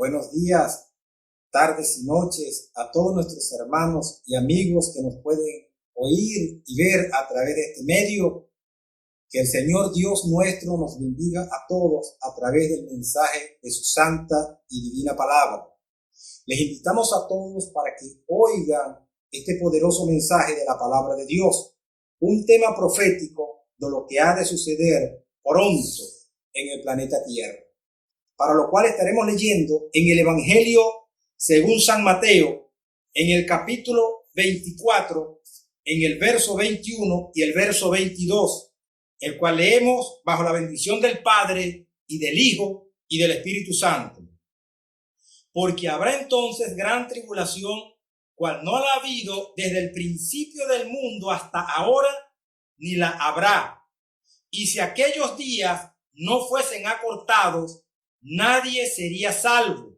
Buenos días, tardes y noches a todos nuestros hermanos y amigos que nos pueden oír y ver a través de este medio. Que el Señor Dios nuestro nos bendiga a todos a través del mensaje de su santa y divina palabra. Les invitamos a todos para que oigan este poderoso mensaje de la palabra de Dios, un tema profético de lo que ha de suceder pronto en el planeta Tierra, para lo cual estaremos leyendo en el Evangelio según San Mateo, en el capítulo 24, en el verso 21 y el verso 22, el cual leemos bajo la bendición del Padre y del Hijo y del Espíritu Santo. Porque habrá entonces gran tribulación, cual no la ha habido desde el principio del mundo hasta ahora, ni la habrá. Y si aquellos días no fuesen acortados, nadie sería salvo.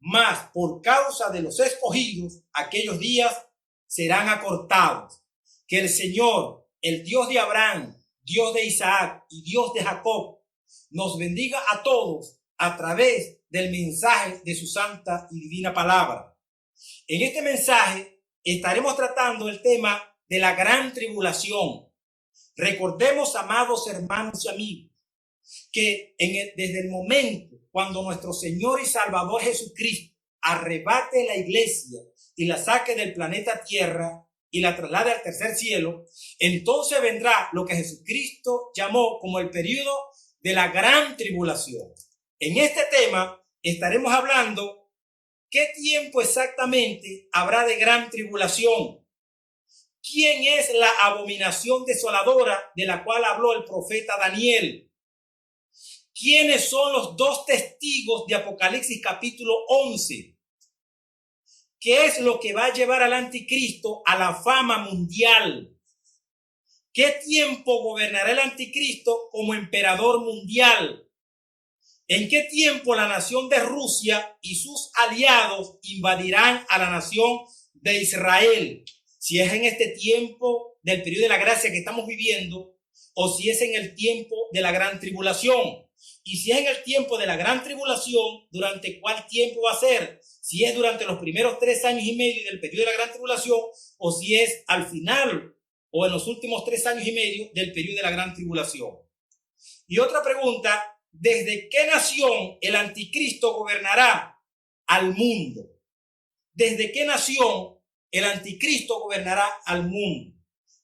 Mas por causa de los escogidos, aquellos días serán acortados. Que el Señor, el Dios de Abraham, Dios de Isaac y Dios de Jacob, nos bendiga a todos a través del mensaje de su santa y divina palabra. En este mensaje estaremos tratando el tema de la gran tribulación. Recordemos, amados hermanos y amigos, que desde el momento cuando nuestro Señor y Salvador Jesucristo arrebate la iglesia y la saque del planeta Tierra y la traslade al tercer cielo, entonces vendrá lo que Jesucristo llamó como el periodo de la gran tribulación. En este tema estaremos hablando qué tiempo exactamente habrá de gran tribulación. ¿Quién es la abominación desoladora de la cual habló el profeta Daniel? ¿Quiénes son los dos testigos de Apocalipsis capítulo 11? ¿Qué es lo que va a llevar al anticristo a la fama mundial? ¿Qué tiempo gobernará el anticristo como emperador mundial? ¿En qué tiempo la nación de Rusia y sus aliados invadirán a la nación de Israel? Si es en este tiempo del periodo de la gracia que estamos viviendo, o si es en el tiempo de la gran tribulación. Y si es en el tiempo de la gran tribulación, ¿durante cuál tiempo va a ser? Si es durante los primeros 3 años y medio del periodo de la gran tribulación, o si es al final o en los últimos 3 años y medio del periodo de la gran tribulación. Y otra pregunta, ¿desde qué nación el anticristo gobernará al mundo? ¿Desde qué nación el anticristo gobernará al mundo?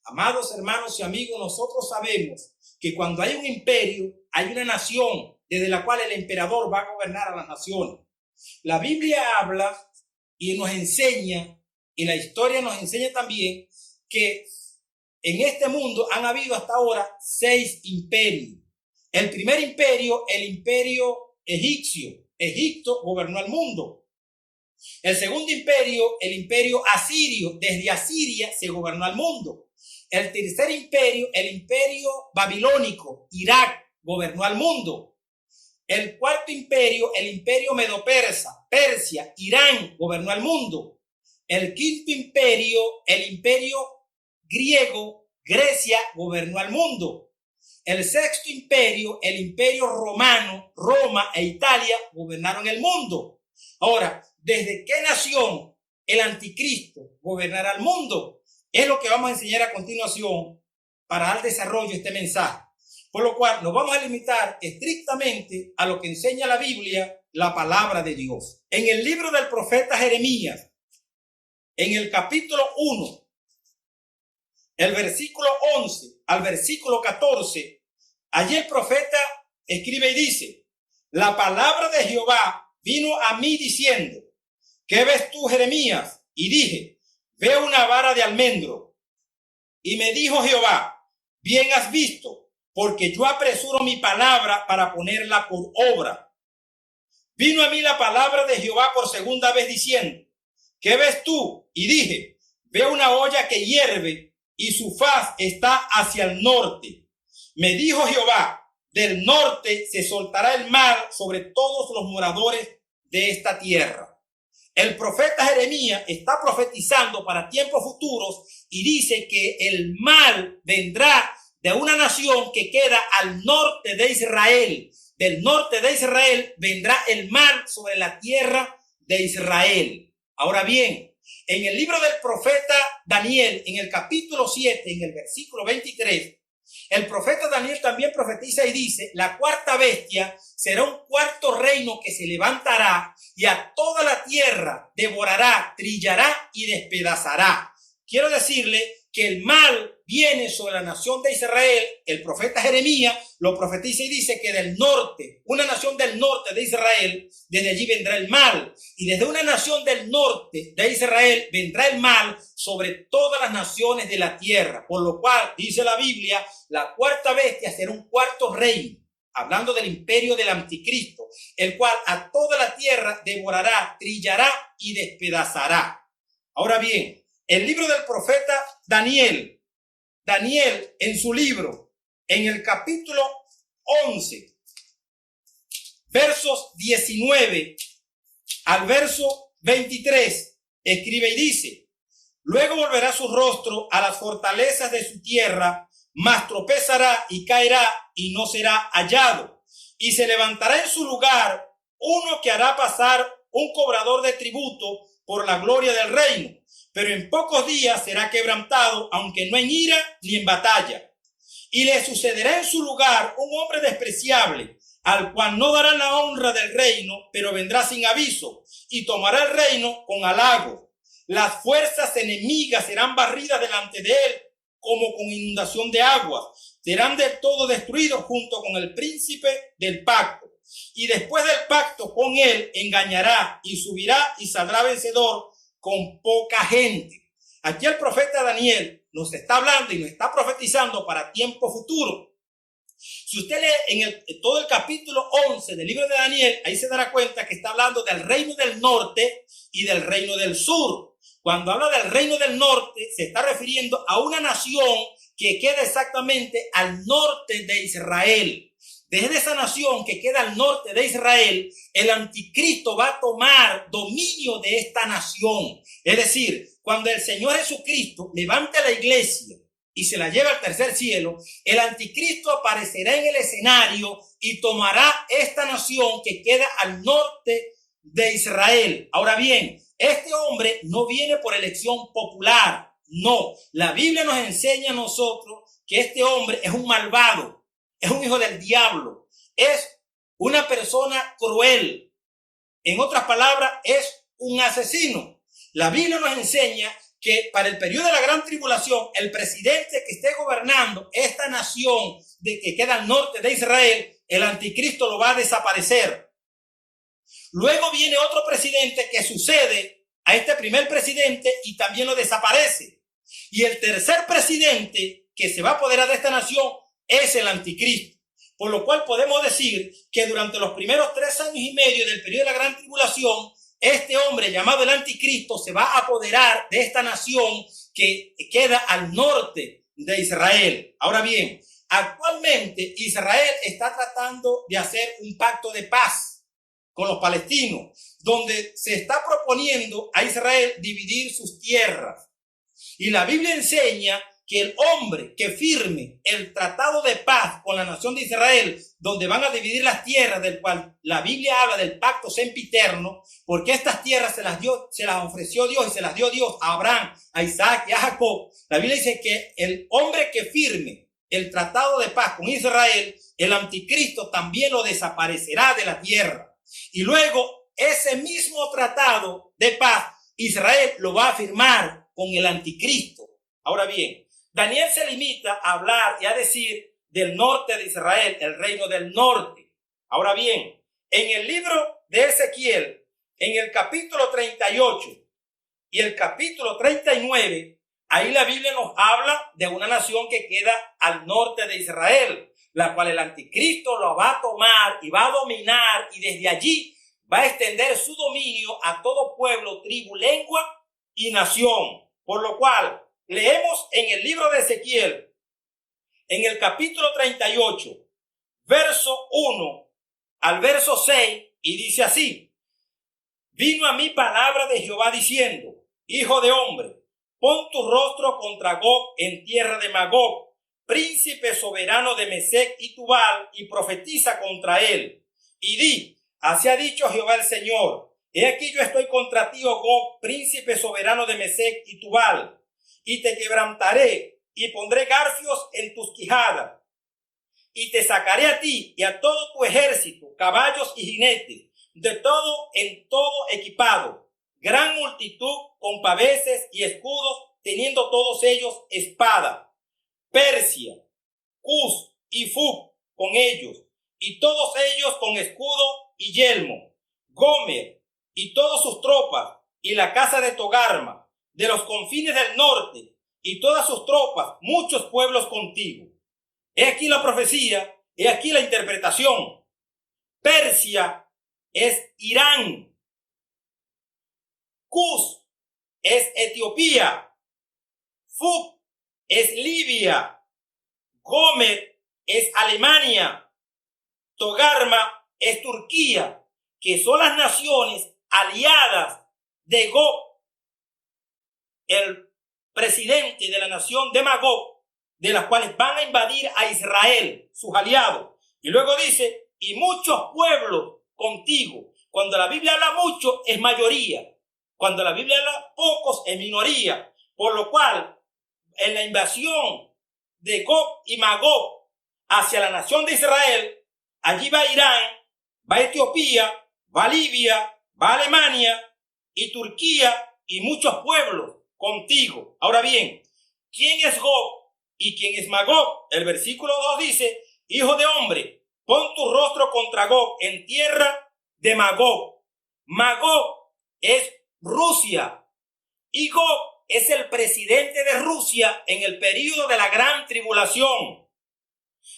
Amados hermanos y amigos, nosotros sabemos que cuando hay un imperio, hay una nación desde la cual el emperador va a gobernar a las naciones. La Biblia habla y nos enseña, y la historia nos enseña también, que en este mundo han habido hasta ahora 6 imperios. El primer imperio, el imperio egipcio. Egipto gobernó el mundo. El segundo imperio, el imperio asirio. Desde Asiria se gobernó el mundo. El tercer imperio, el imperio babilónico. Irak gobernó al mundo. El cuarto imperio, el imperio medo-persa, Persia, Irán, gobernó al mundo. El quinto imperio, el imperio griego, Grecia, gobernó al mundo. El sexto imperio, el imperio romano, Roma e Italia, gobernaron el mundo. Ahora, ¿desde qué nación el anticristo gobernará el mundo? Es lo que vamos a enseñar a continuación para dar desarrollo a este mensaje. Por lo cual nos vamos a limitar estrictamente a lo que enseña la Biblia, la palabra de Dios. En el libro del profeta Jeremías, en el capítulo 1, el versículo 11 al versículo 14, allí el profeta escribe y dice: la palabra de Jehová vino a mí diciendo, ¿qué ves tú, Jeremías? Y dije, veo una vara de almendro. Y me dijo Jehová, bien has visto, porque yo apresuro mi palabra para ponerla por obra. Vino a mí la palabra de Jehová por segunda vez diciendo, ¿qué ves tú? Y dije, veo una olla que hierve y su faz está hacia el norte. Me dijo Jehová, del norte se soltará el mal sobre todos los moradores de esta tierra. El profeta Jeremías está profetizando para tiempos futuros y dice que el mal vendrá de una nación que queda al norte de Israel, del norte de Israel vendrá el mal sobre la tierra de Israel. Ahora bien, en el libro del profeta Daniel, en el capítulo 7, en el versículo 23, el profeta Daniel también profetiza y dice: la cuarta bestia será un cuarto reino que se levantará y a toda la tierra devorará, trillará y despedazará. Quiero decirle que el mal viene sobre la nación de Israel. El profeta Jeremías lo profetiza y dice que del norte, una nación del norte de Israel, desde allí vendrá el mal. Y desde una nación del norte de Israel vendrá el mal sobre todas las naciones de la tierra. Por lo cual, dice la Biblia, la cuarta bestia será un cuarto reino, hablando del imperio del anticristo, el cual a toda la tierra devorará, trillará y despedazará. Ahora bien, el libro del profeta Daniel en su libro, en el capítulo 11, versos 19 al verso 23, escribe y dice: luego volverá su rostro a las fortalezas de su tierra, mas tropezará y caerá y no será hallado. Y se levantará en su lugar uno que hará pasar un cobrador de tributo por la gloria del reino, pero en pocos días será quebrantado, aunque no en ira ni en batalla. Y le sucederá en su lugar un hombre despreciable, al cual no darán la honra del reino, pero vendrá sin aviso, y tomará el reino con halago. Las fuerzas enemigas serán barridas delante de él, como con inundación de aguas. Serán del todo destruidos junto con el príncipe del pacto. Y después del pacto con él engañará, y subirá y saldrá vencedor con poca gente. Aquí el profeta Daniel nos está hablando y nos está profetizando para tiempo futuro. Si usted lee en todo el capítulo 11 del libro de Daniel, ahí se dará cuenta que está hablando del reino del norte y del reino del sur. Cuando habla del reino del norte, se está refiriendo a una nación que queda exactamente al norte de Israel. Desde esa nación que queda al norte de Israel, el anticristo va a tomar dominio de esta nación. Es decir, cuando el Señor Jesucristo levante la iglesia y se la lleva al tercer cielo, el anticristo aparecerá en el escenario y tomará esta nación que queda al norte de Israel. Ahora bien, este hombre no viene por elección popular. No, la Biblia nos enseña a nosotros que este hombre es un malvado. Es un hijo del diablo, es una persona cruel. En otras palabras, es un asesino. La Biblia nos enseña que para el periodo de la gran tribulación, el presidente que esté gobernando esta nación que queda al norte de Israel, el anticristo lo va a desaparecer. Luego viene otro presidente que sucede a este primer presidente y también lo desaparece. Y el tercer presidente que se va a apoderar de esta nación es el anticristo. Por lo cual podemos decir que durante los primeros 3 años y medio del periodo de la gran tribulación, este hombre llamado el anticristo se va a apoderar de esta nación que queda al norte de Israel. Ahora bien, actualmente Israel está tratando de hacer un pacto de paz con los palestinos, donde se está proponiendo a Israel dividir sus tierras. Y la Biblia enseña que el hombre que firme el tratado de paz con la nación de Israel, donde van a dividir las tierras, del cual la Biblia habla del pacto sempiterno, porque estas tierras se las ofreció Dios y se las dio Dios a Abraham, a Isaac y a Jacob. La Biblia dice que el hombre que firme el tratado de paz con Israel, el anticristo también lo desaparecerá de la tierra. Y luego ese mismo tratado de paz, Israel lo va a firmar con el anticristo. Ahora bien, Daniel se limita a hablar y a decir del norte de Israel, el reino del norte. Ahora bien, en el libro de Ezequiel, en el capítulo 38 y el capítulo 39, ahí la Biblia nos habla de una nación que queda al norte de Israel, la cual el anticristo lo va a tomar y va a dominar, y desde allí va a extender su dominio a todo pueblo, tribu, lengua y nación. Por lo cual, leemos en el libro de Ezequiel, en el capítulo 38, verso 1 al verso 6, y dice así: vino a mí palabra de Jehová diciendo: hijo de hombre, pon tu rostro contra Gog en tierra de Magog, príncipe soberano de Mesec y Tubal, y profetiza contra él. Y di, así ha dicho Jehová el Señor, he aquí yo estoy contra ti, oh Gog, príncipe soberano de Mesec y Tubal, y te quebrantaré, y pondré garfios en tus quijadas, y te sacaré a ti y a todo tu ejército, caballos y jinetes, de todo en todo equipado, gran multitud con paveses y escudos, teniendo todos ellos espada. Persia, Cus y Fug con ellos, y todos ellos con escudo y yelmo. Gomer y todas sus tropas, y la casa de Togarma, de los confines del norte, y todas sus tropas, muchos pueblos contigo. He aquí la profecía, he aquí la interpretación. Persia es Irán. Cus es Etiopía. Fug es Libia. Gomer es Alemania. Togarma es Turquía, que son las naciones aliadas de Gog, el presidente de la nación de Magog, de las cuales van a invadir a Israel, sus aliados. Y luego dice, y muchos pueblos contigo. Cuando la Biblia habla mucho, es mayoría. Cuando la Biblia habla pocos, es minoría. Por lo cual, en la invasión de Gog y Magog hacia la nación de Israel, allí va Irán, va Etiopía, va Libia, va Alemania y Turquía y muchos pueblos contigo. Ahora bien, ¿quién es Gog y quién es Magog? El versículo 2 dice, hijo de hombre, pon tu rostro contra Gog en tierra de Magog. Magog es Rusia y Gog es el presidente de Rusia en el período de la gran tribulación.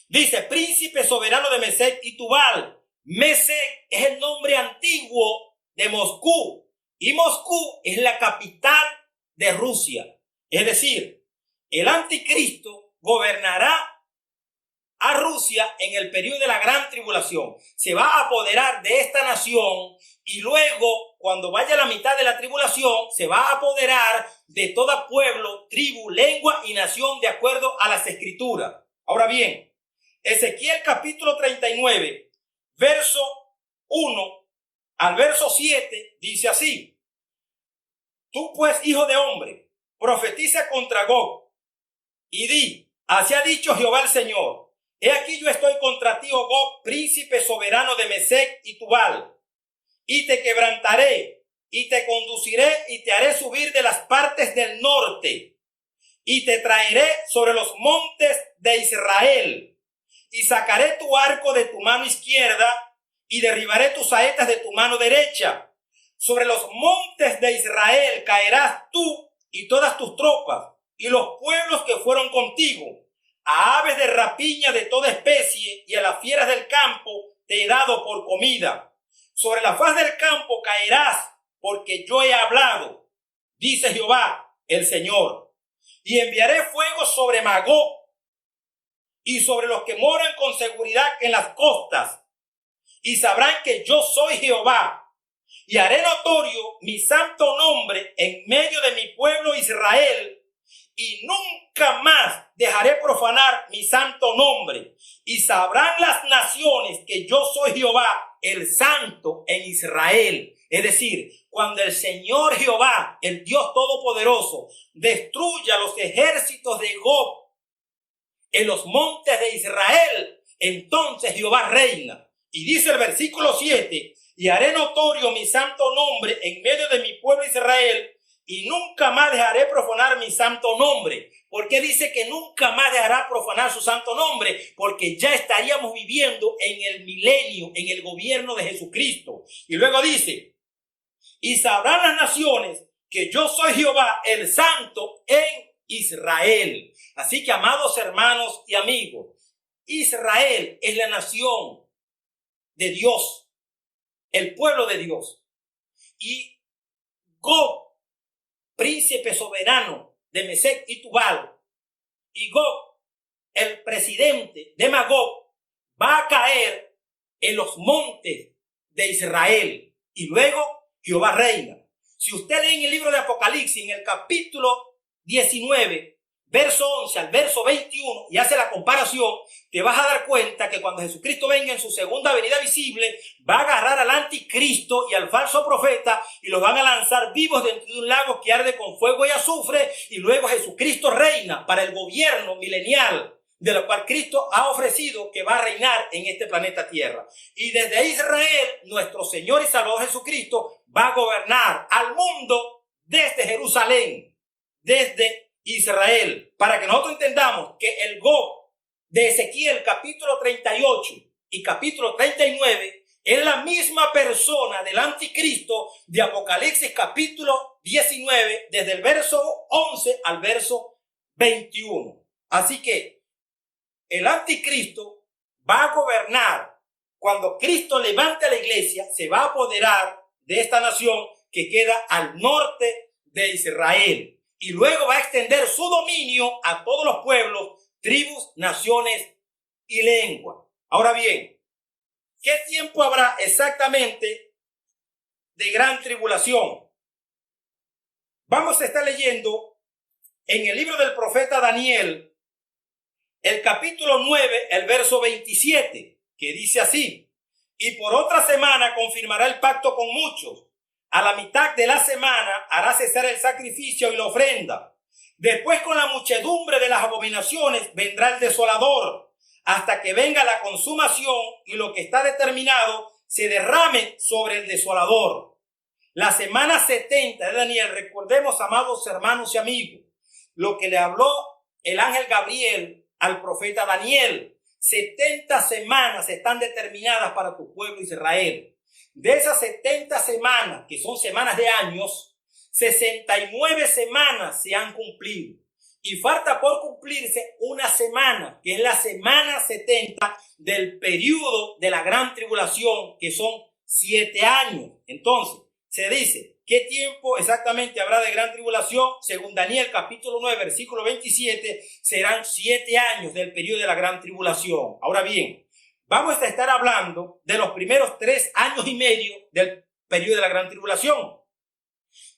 Dice, príncipe soberano de Mesec y Tubal. Mesec es el nombre antiguo de Moscú y Moscú es la capital de Rusia. Es decir, el anticristo gobernará a Rusia en el periodo de la gran tribulación. Se va a apoderar de esta nación y luego, cuando vaya la mitad de la tribulación, se va a apoderar de todo pueblo, tribu, lengua y nación de acuerdo a las escrituras. Ahora bien, Ezequiel capítulo 39, verso 1 al verso 7 dice así: tú pues, hijo de hombre, profetiza contra Gog y di, así ha dicho Jehová el Señor, he aquí yo estoy contra ti, oh Gog, príncipe soberano de Mesec y Tubal, y te quebrantaré, y te conduciré, y te haré subir de las partes del norte, y te traeré sobre los montes de Israel, y sacaré tu arco de tu mano izquierda, y derribaré tus saetas de tu mano derecha. Sobre los montes de Israel caerás tú y todas tus tropas, y los pueblos que fueron contigo. A aves de rapiña de toda especie y a las fieras del campo te he dado por comida. Sobre la faz del campo caerás, porque yo he hablado, dice Jehová el Señor. Y enviaré fuego sobre Magog y sobre los que moran con seguridad en las costas, y sabrán que yo soy Jehová. Y haré notorio mi santo nombre en medio de mi pueblo Israel, y nunca más dejaré profanar mi santo nombre. Y sabrán las naciones que yo soy Jehová, el santo en Israel. Es decir, cuando el Señor Jehová, el Dios Todopoderoso, destruya los ejércitos de Gog en los montes de Israel, entonces Jehová reina. Y dice el versículo 7, y haré notorio mi santo nombre en medio de mi pueblo Israel, y nunca más dejaré profanar mi santo nombre. ¿Por qué dice que nunca más dejará profanar su santo nombre? Porque ya estaríamos viviendo en el milenio, en el gobierno de Jesucristo. Y luego dice, y sabrán las naciones que yo soy Jehová, el santo en Israel. Así que, amados hermanos y amigos, Israel es la nación de Dios, el pueblo de Dios. Y Gog, príncipe soberano de Mesec y Tubal, y Gog, el presidente de Magog, va a caer en los montes de Israel. Y luego Jehová reina. Si usted lee en el libro de Apocalipsis, en el capítulo 19, verso 11 al verso 21 y hace la comparación, te vas a dar cuenta que cuando Jesucristo venga en su segunda venida visible, va a agarrar al anticristo y al falso profeta y los van a lanzar vivos dentro de un lago que arde con fuego y azufre, y luego Jesucristo reina para el gobierno milenial de lo cual Cristo ha ofrecido que va a reinar en este planeta Tierra. Y desde Israel, nuestro Señor y Salvador Jesucristo va a gobernar al mundo desde Jerusalén, desde Israel, para que nosotros entendamos que el Gog de Ezequiel capítulo 38 y capítulo 39 es la misma persona del anticristo de Apocalipsis capítulo 19, desde el verso 11 al verso 21. Así que el anticristo va a gobernar. Cuando Cristo levante a la iglesia, se va a apoderar de esta nación que queda al norte de Israel, y luego va a extender su dominio a todos los pueblos, tribus, naciones y lenguas. Ahora bien, ¿qué tiempo habrá exactamente de gran tribulación? Vamos a estar leyendo en el libro del profeta Daniel, el capítulo 9, el verso 27, que dice así: y por otra semana confirmará el pacto con muchos. A la mitad de la semana hará cesar el sacrificio y la ofrenda. Después, con la muchedumbre de las abominaciones, vendrá el desolador, hasta que venga la consumación y lo que está determinado se derrame sobre el desolador. La semana 70 de Daniel, recordemos, amados hermanos y amigos, lo que le habló el ángel Gabriel al profeta Daniel. 70 semanas están determinadas para tu pueblo Israel. De esas 70 semanas, que son semanas de años, 69 semanas se han cumplido. Y falta por cumplirse una semana, que es la semana 70 del periodo de la gran tribulación, que son 7 años. Entonces, se dice, ¿qué tiempo exactamente habrá de gran tribulación? Según Daniel capítulo 9, versículo 27, serán 7 años del periodo de la gran tribulación. Ahora bien, vamos a estar hablando de los primeros 3 años y medio del periodo de la gran tribulación.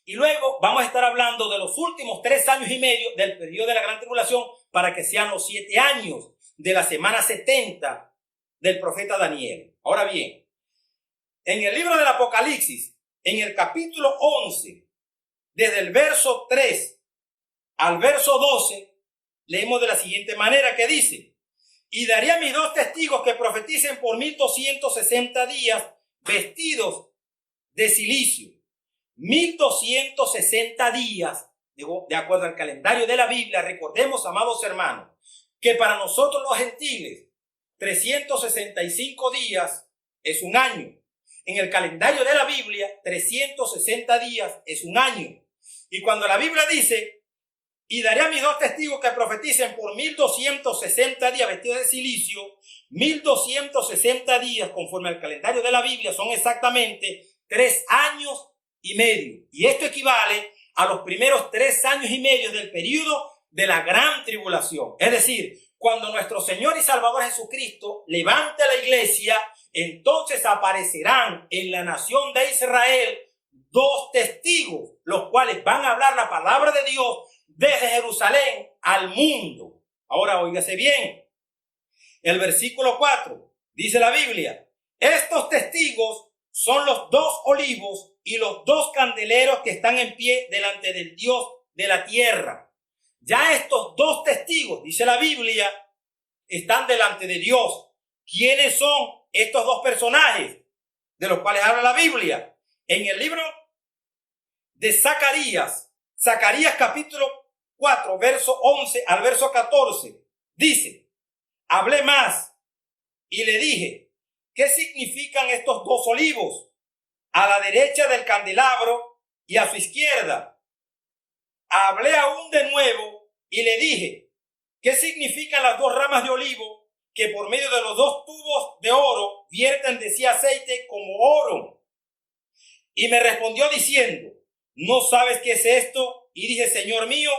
Y luego vamos a estar hablando de los últimos 3 años y medio del periodo de la gran tribulación, para que sean los 7 años de la semana 70 del profeta Daniel. Ahora bien, en el libro del Apocalipsis, en el capítulo 11, desde el verso 3 al verso 12, leemos de la siguiente manera, que dice: y daré a mis 2 testigos que profeticen por 1260 días, vestidos de cilicio. 1260 días, de acuerdo al calendario de la Biblia. Recordemos, amados hermanos, que para nosotros los gentiles 365 días es un año. En el calendario de la Biblia 360 días es un año. Y cuando la Biblia dice: y daré a mis 2 testigos que profeticen por 1260 días vestidos de cilicio, 1260 días conforme al calendario de la Biblia son exactamente 3 años y medio. Y esto equivale a los primeros 3 años y medio del periodo de la gran tribulación. Es decir, cuando nuestro Señor y Salvador Jesucristo levante a la iglesia, entonces aparecerán en la nación de Israel 2 testigos, los cuales van a hablar la palabra de Dios desde Jerusalén al mundo. Ahora óigase bien. El versículo 4 dice la Biblia: estos testigos son los 2 olivos y los 2 candeleros que están en pie delante del Dios de la tierra. Ya estos 2 testigos, dice la Biblia, están delante de Dios. ¿Quiénes son estos 2 personajes de los cuales habla la Biblia? En el libro de Zacarías capítulo 4, verso 11 al verso 14, dice: hablé más y le dije: ¿qué significan estos 2 olivos a la derecha del candelabro y a su izquierda? Hablé aún de nuevo y le dije: ¿qué significan las 2 ramas de olivo que por medio de los 2 tubos de oro vierten de sí aceite como oro? Y me respondió diciendo: ¿no sabes qué es esto? Y dije: Señor mío,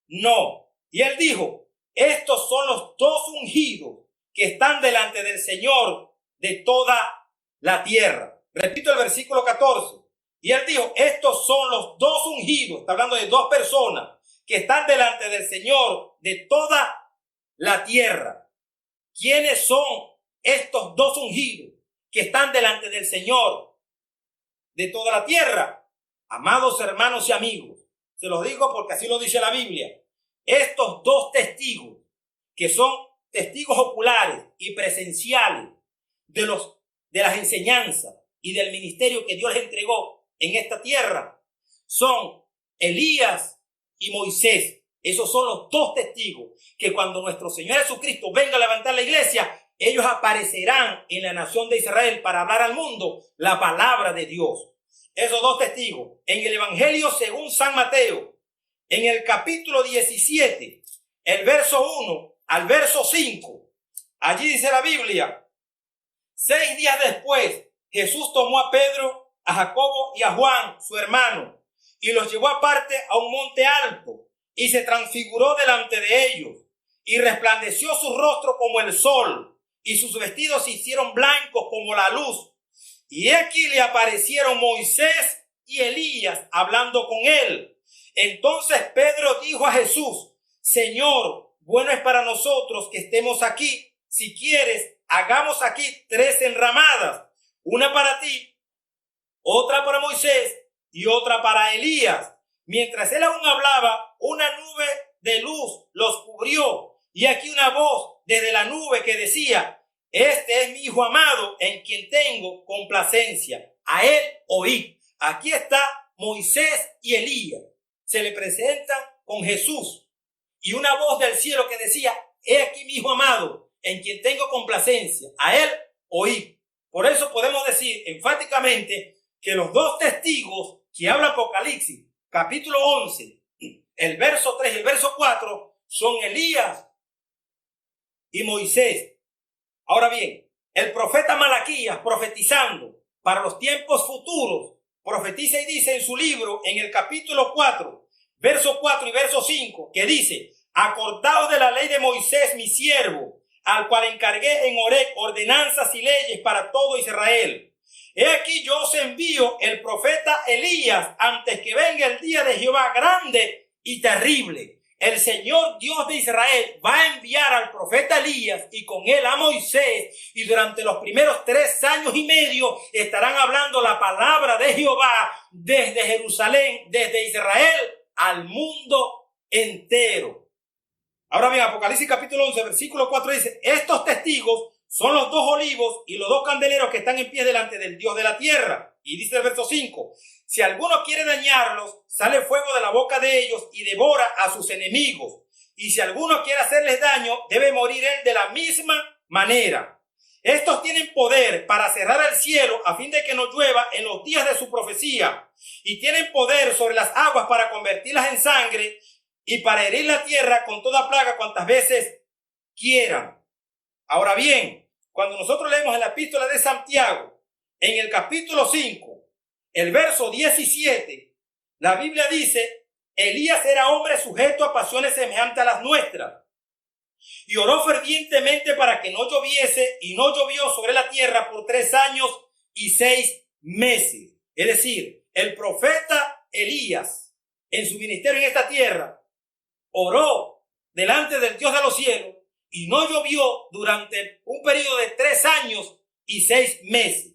no. Y él dijo: estos son los 2 ungidos que están delante del Señor de toda la tierra. Repito el versículo 14. Y él dijo: estos son los 2 ungidos, está hablando de 2 personas, que están delante del Señor de toda la tierra. ¿Quiénes son estos dos ungidos que están delante del Señor de toda la tierra? Amados hermanos y amigos, se los digo porque así lo dice la Biblia. Estos dos testigos, que son testigos oculares y presenciales de las enseñanzas y del ministerio que Dios les entregó en esta tierra, son Elías y Moisés. Esos son los dos testigos que cuando nuestro Señor Jesucristo venga a levantar la iglesia, ellos aparecerán en la nación de Israel para hablar al mundo la palabra de Dios. Esos dos testigos, en el Evangelio según San Mateo, en el capítulo 17, el verso 1 al verso 5, allí dice la Biblia: 6 días después, Jesús tomó a Pedro, a Jacobo y a Juan, su hermano, y los llevó aparte a un monte alto, y se transfiguró delante de ellos, y resplandeció su rostro como el sol, y sus vestidos se hicieron blancos como la luz. Y aquí le aparecieron Moisés y Elías hablando con él. Entonces Pedro dijo a Jesús: Señor, bueno es para nosotros que estemos aquí. Si quieres, hagamos aquí 3 enramadas, una para ti, otra para Moisés y otra para Elías. Mientras él aún hablaba, una nube de luz los cubrió, y aquí una voz desde la nube que decía: Este es mi Hijo amado, en quien tengo complacencia. A él oíd. Aquí está Moisés y Elías. Se le presentan con Jesús, y una voz del cielo que decía: He aquí mi Hijo amado, en quien tengo complacencia. A él oíd. Por eso podemos decir enfáticamente que los dos testigos que habla Apocalipsis, capítulo 11, el verso 3 y el verso 4, son Elías y Moisés. Ahora bien, el profeta Malaquías, profetizando para los tiempos futuros, profetiza y dice en su libro, en el capítulo 4, verso 4 y verso 5, que dice: Acordaos de la ley de Moisés, mi siervo, al cual encargué en Horeb ordenanzas y leyes para todo Israel. He aquí yo os envío el profeta Elías antes que venga el día de Jehová grande y terrible. El Señor Dios de Israel va a enviar al profeta Elías y con él a Moisés, y durante los primeros 3 años y medio estarán hablando la palabra de Jehová desde Jerusalén, desde Israel al mundo entero. Ahora bien, Apocalipsis capítulo 11, versículo 4 dice: Estos testigos son los 2 olivos y los 2 candeleros que están en pie delante del Dios de la tierra. Y dice el verso 5: Si alguno quiere dañarlos, sale fuego de la boca de ellos y devora a sus enemigos. Y si alguno quiere hacerles daño, debe morir él de la misma manera. Estos tienen poder para cerrar el cielo a fin de que no llueva en los días de su profecía. Y tienen poder sobre las aguas para convertirlas en sangre, y para herir la tierra con toda plaga cuantas veces quieran. Ahora bien, cuando nosotros leemos en la epístola de Santiago, en el capítulo 5, el verso 17, la Biblia dice: Elías era hombre sujeto a pasiones semejantes a las nuestras, y oró fervientemente para que no lloviese, y no llovió sobre la tierra por 3 años y 6 meses. Es decir, el profeta Elías, en su ministerio en esta tierra, oró delante del Dios de los cielos y no llovió durante un periodo de 3 años y 6 meses.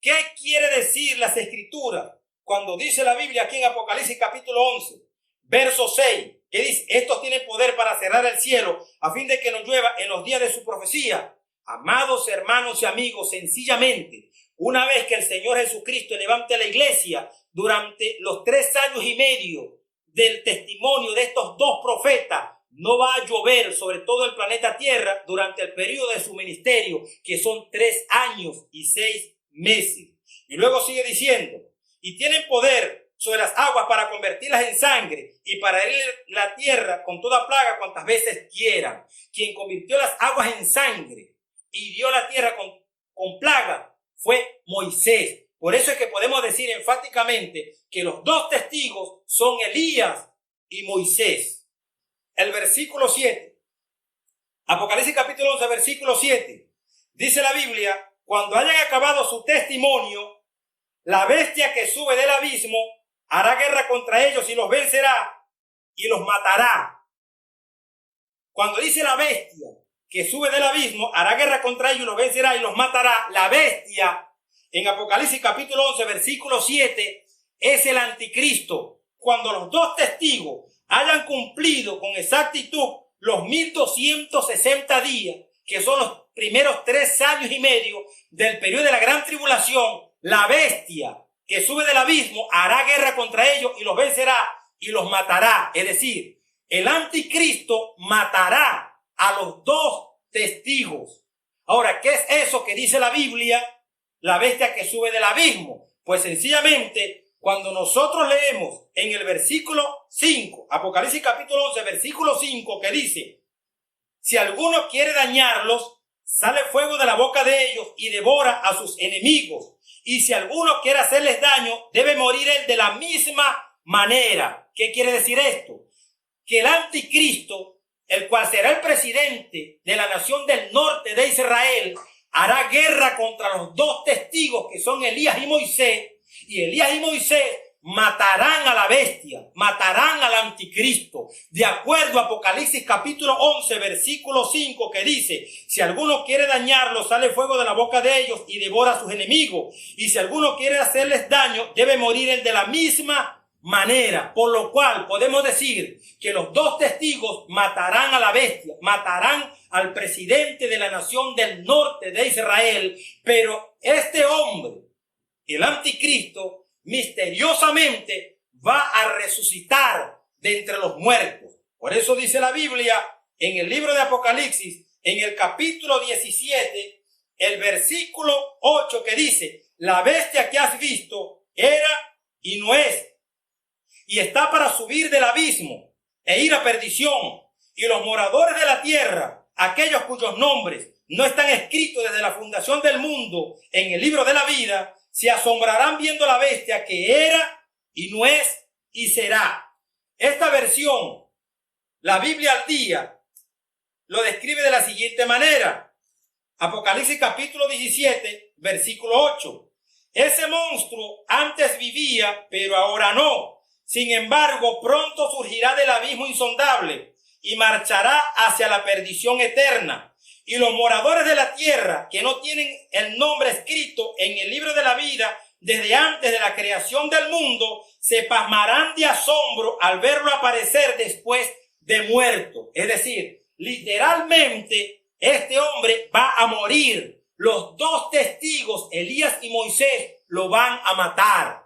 ¿Qué quiere decir las escrituras cuando dice la Biblia aquí en Apocalipsis capítulo 11, verso 6, que dice: Estos tienen poder para cerrar el cielo a fin de que no llueva en los días de su profecía? Amados hermanos y amigos, sencillamente, una vez que el Señor Jesucristo levante la iglesia durante los 3 años y medio del testimonio de estos 2 profetas, no va a llover sobre todo el planeta Tierra durante el periodo de su ministerio, que son 3 años y 6 meses. Y luego sigue diciendo: y tienen poder sobre las aguas para convertirlas en sangre, y para herir la tierra con toda plaga cuantas veces quieran. Quien convirtió las aguas en sangre y hirió la tierra con plaga fue Moisés. Por eso es que podemos decir enfáticamente que los 2 testigos son Elías y Moisés. El versículo 7, Apocalipsis capítulo 11, versículo 7, dice la Biblia: Cuando hayan acabado su testimonio, la bestia que sube del abismo hará guerra contra ellos y los vencerá, y los matará. Cuando dice la bestia que sube del abismo, hará guerra contra ellos, los vencerá y los matará. La bestia, en Apocalipsis capítulo 11, versículo 7, es el anticristo. Cuando los dos testigos hayan cumplido con exactitud los 1260 días, que son los primeros 3 años y medio del periodo de la gran tribulación, la bestia que sube del abismo hará guerra contra ellos y los vencerá y los matará. Es decir, el anticristo matará a los dos testigos. Ahora, ¿qué es eso que dice la Biblia? La bestia que sube del abismo. Pues sencillamente, cuando nosotros leemos en el versículo 5, Apocalipsis capítulo 11, versículo 5, que dice: si alguno quiere dañarlos, sale fuego de la boca de ellos y devora a sus enemigos. Y si alguno quiere hacerles daño, debe morir él de la misma manera. ¿Qué quiere decir esto? Que el anticristo, el cual será el presidente de la nación del norte de Israel, hará guerra contra los dos testigos que son Elías y Moisés. Y Elías y Moisés matarán a la bestia, matarán al anticristo, de acuerdo a Apocalipsis capítulo 11, versículo 5, que dice: si alguno quiere dañarlos, sale fuego de la boca de ellos y devora a sus enemigos. Y si alguno quiere hacerles daño, debe morir él de la misma manera. Por lo cual podemos decir que los dos testigos matarán a la bestia, matarán al presidente de la nación del norte de Israel. Pero este hombre, el anticristo, misteriosamente va a resucitar de entre los muertos. Por eso dice la Biblia en el libro de Apocalipsis, en el capítulo 17, el versículo 8, que dice: la bestia que has visto era y no es, y está para subir del abismo e ir a perdición. Y los moradores de la tierra, aquellos cuyos nombres no están escritos desde la fundación del mundo en el libro de la vida, se asombrarán viendo la bestia que era y no es y será. Esta versión, la Biblia al día, lo describe de la siguiente manera. Apocalipsis capítulo 17, versículo 8. Ese monstruo antes vivía, pero ahora no. Sin embargo, pronto surgirá del abismo insondable y marchará hacia la perdición eterna. Y los moradores de la tierra, que no tienen el nombre escrito en el libro de la vida desde antes de la creación del mundo, se pasmarán de asombro al verlo aparecer después de muerto. Es decir, literalmente, este hombre va a morir. Los dos testigos, Elías y Moisés, lo van a matar.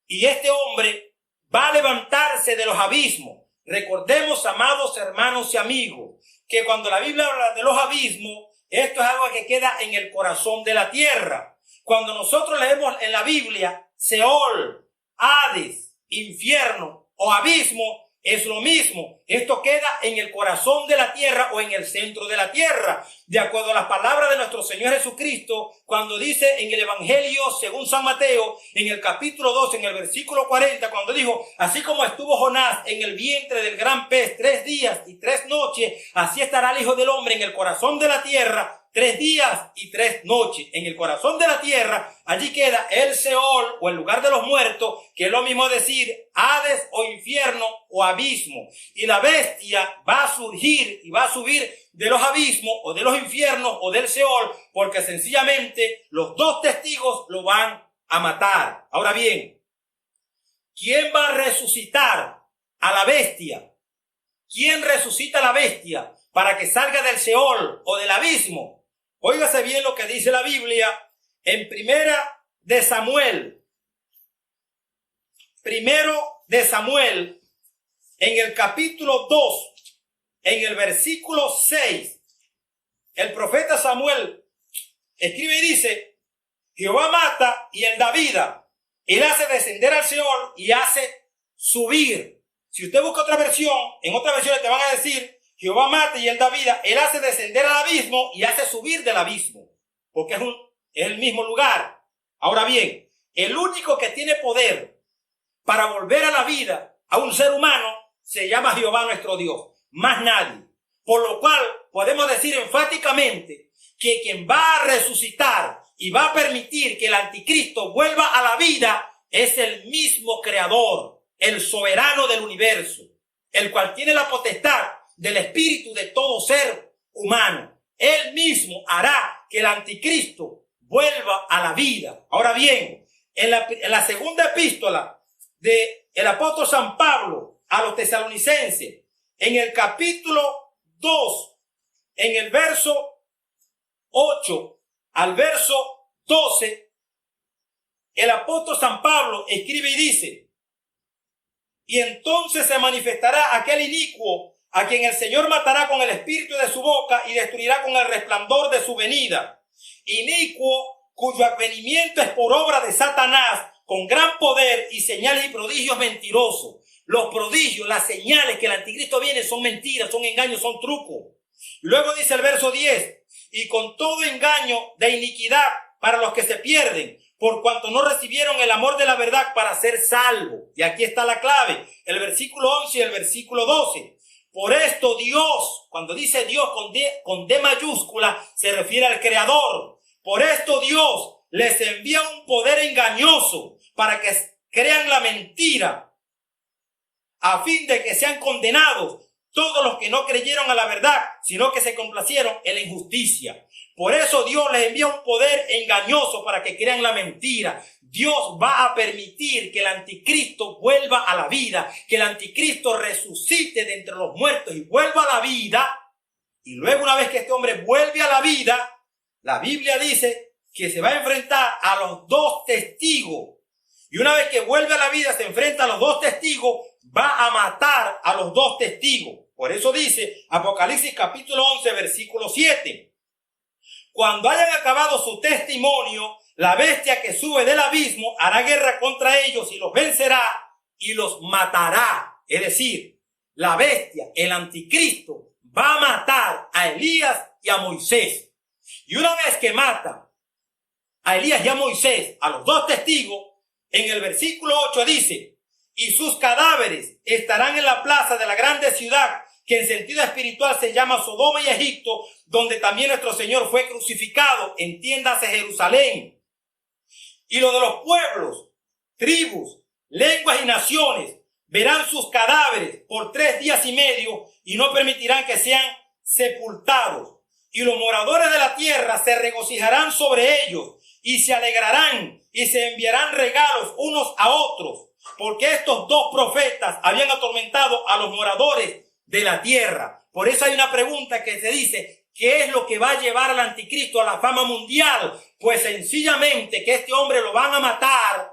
Y este hombre va a levantarse de los abismos. Recordemos, amados hermanos y amigos, que cuando la Biblia habla de los abismos, esto es algo que queda en el corazón de la tierra. Cuando nosotros leemos en la Biblia Seol, Hades, infierno o abismo, es lo mismo. Esto queda en el corazón de la tierra o en el centro de la tierra. De acuerdo a las palabras de nuestro Señor Jesucristo, cuando dice en el Evangelio según San Mateo, en el capítulo 2, en el versículo 40, cuando dijo: así como estuvo Jonás en el vientre del gran pez 3 días y 3 noches, así estará el Hijo del Hombre en el corazón de la tierra 3 días y 3 noches. En el corazón de la tierra, allí queda el Seol o el lugar de los muertos, que es lo mismo decir Hades o infierno o abismo. Y la bestia va a surgir y va a subir de los abismos o de los infiernos o del Seol, porque sencillamente los dos testigos lo van a matar. Ahora bien, ¿quién va a resucitar a la bestia? ¿Quién resucita a la bestia para que salga del Seol o del abismo? Óigase bien lo que dice la Biblia en Primera de Samuel. Primero de Samuel, en el capítulo 2, en el versículo 6, el profeta Samuel escribe y dice: Jehová mata y él da vida. Él hace descender al Seol y hace subir. Si usted busca otra versión, en otras versiones te van a decir: Jehová mata y él da vida. Él hace descender al abismo y hace subir del abismo, porque es el mismo lugar. Ahora bien, el único que tiene poder para volver a la vida a un ser humano se llama Jehová nuestro Dios, más nadie. Por lo cual podemos decir enfáticamente que quien va a resucitar y va a permitir que el anticristo vuelva a la vida es el mismo creador, el soberano del universo. el cual tiene la potestad del espíritu de todo ser humano. Él mismo hará que el anticristo vuelva a la vida. Ahora bien, en la segunda epístola del apóstol San Pablo a los tesalonicenses, en el capítulo 2, en el verso 8 al verso 12, el apóstol San Pablo escribe y dice: y entonces se manifestará aquel inicuo a quien el Señor matará con el espíritu de su boca y destruirá con el resplandor de su venida. Inicuo cuyo advenimiento es por obra de Satanás, con gran poder y señales y prodigios mentirosos. Los prodigios, las señales que el anticristo viene son mentiras, son engaños, son trucos. Y luego dice el verso 10, y con todo engaño de iniquidad para los que se pierden, por cuanto no recibieron el amor de la verdad para ser salvos. Y aquí está la clave, el versículo 11 y el versículo 12. Por esto Dios, cuando dice Dios con D mayúscula, se refiere al Creador. Por esto Dios les envía un poder engañoso para que crean la mentira, a fin de que sean condenados todos los que no creyeron a la verdad, sino que se complacieron en la injusticia. Por eso Dios les envía un poder engañoso para que crean la mentira. Dios va a permitir que el anticristo vuelva a la vida, que el anticristo resucite de entre los muertos y vuelva a la vida. Y luego, una vez que este hombre vuelve a la vida, la Biblia dice que se va a enfrentar a los dos testigos. Y una vez que vuelve a la vida, se enfrenta a los dos testigos, va a matar a los dos testigos. Por eso dice Apocalipsis capítulo 11, versículo 7. Cuando hayan acabado su testimonio, la bestia que sube del abismo hará guerra contra ellos y los vencerá y los matará. Es decir, la bestia, el anticristo, va a matar a Elías y a Moisés. Y una vez que mata a Elías y a Moisés, a los dos testigos, en el versículo 8 dice: y sus cadáveres estarán en la plaza de la grande ciudad, que en sentido espiritual se llama Sodoma y Egipto, donde también nuestro Señor fue crucificado, entiéndase Jerusalén. Y los de los pueblos, tribus, lenguas y naciones verán sus cadáveres por 3 días y medio y no permitirán que sean sepultados. Y los moradores de la tierra se regocijarán sobre ellos y se alegrarán y se enviarán regalos unos a otros, porque estos dos profetas habían atormentado a los moradores de la tierra. Por eso hay una pregunta que se dice: ¿qué es lo que va a llevar al anticristo a la fama mundial? Pues sencillamente que este hombre lo van a matar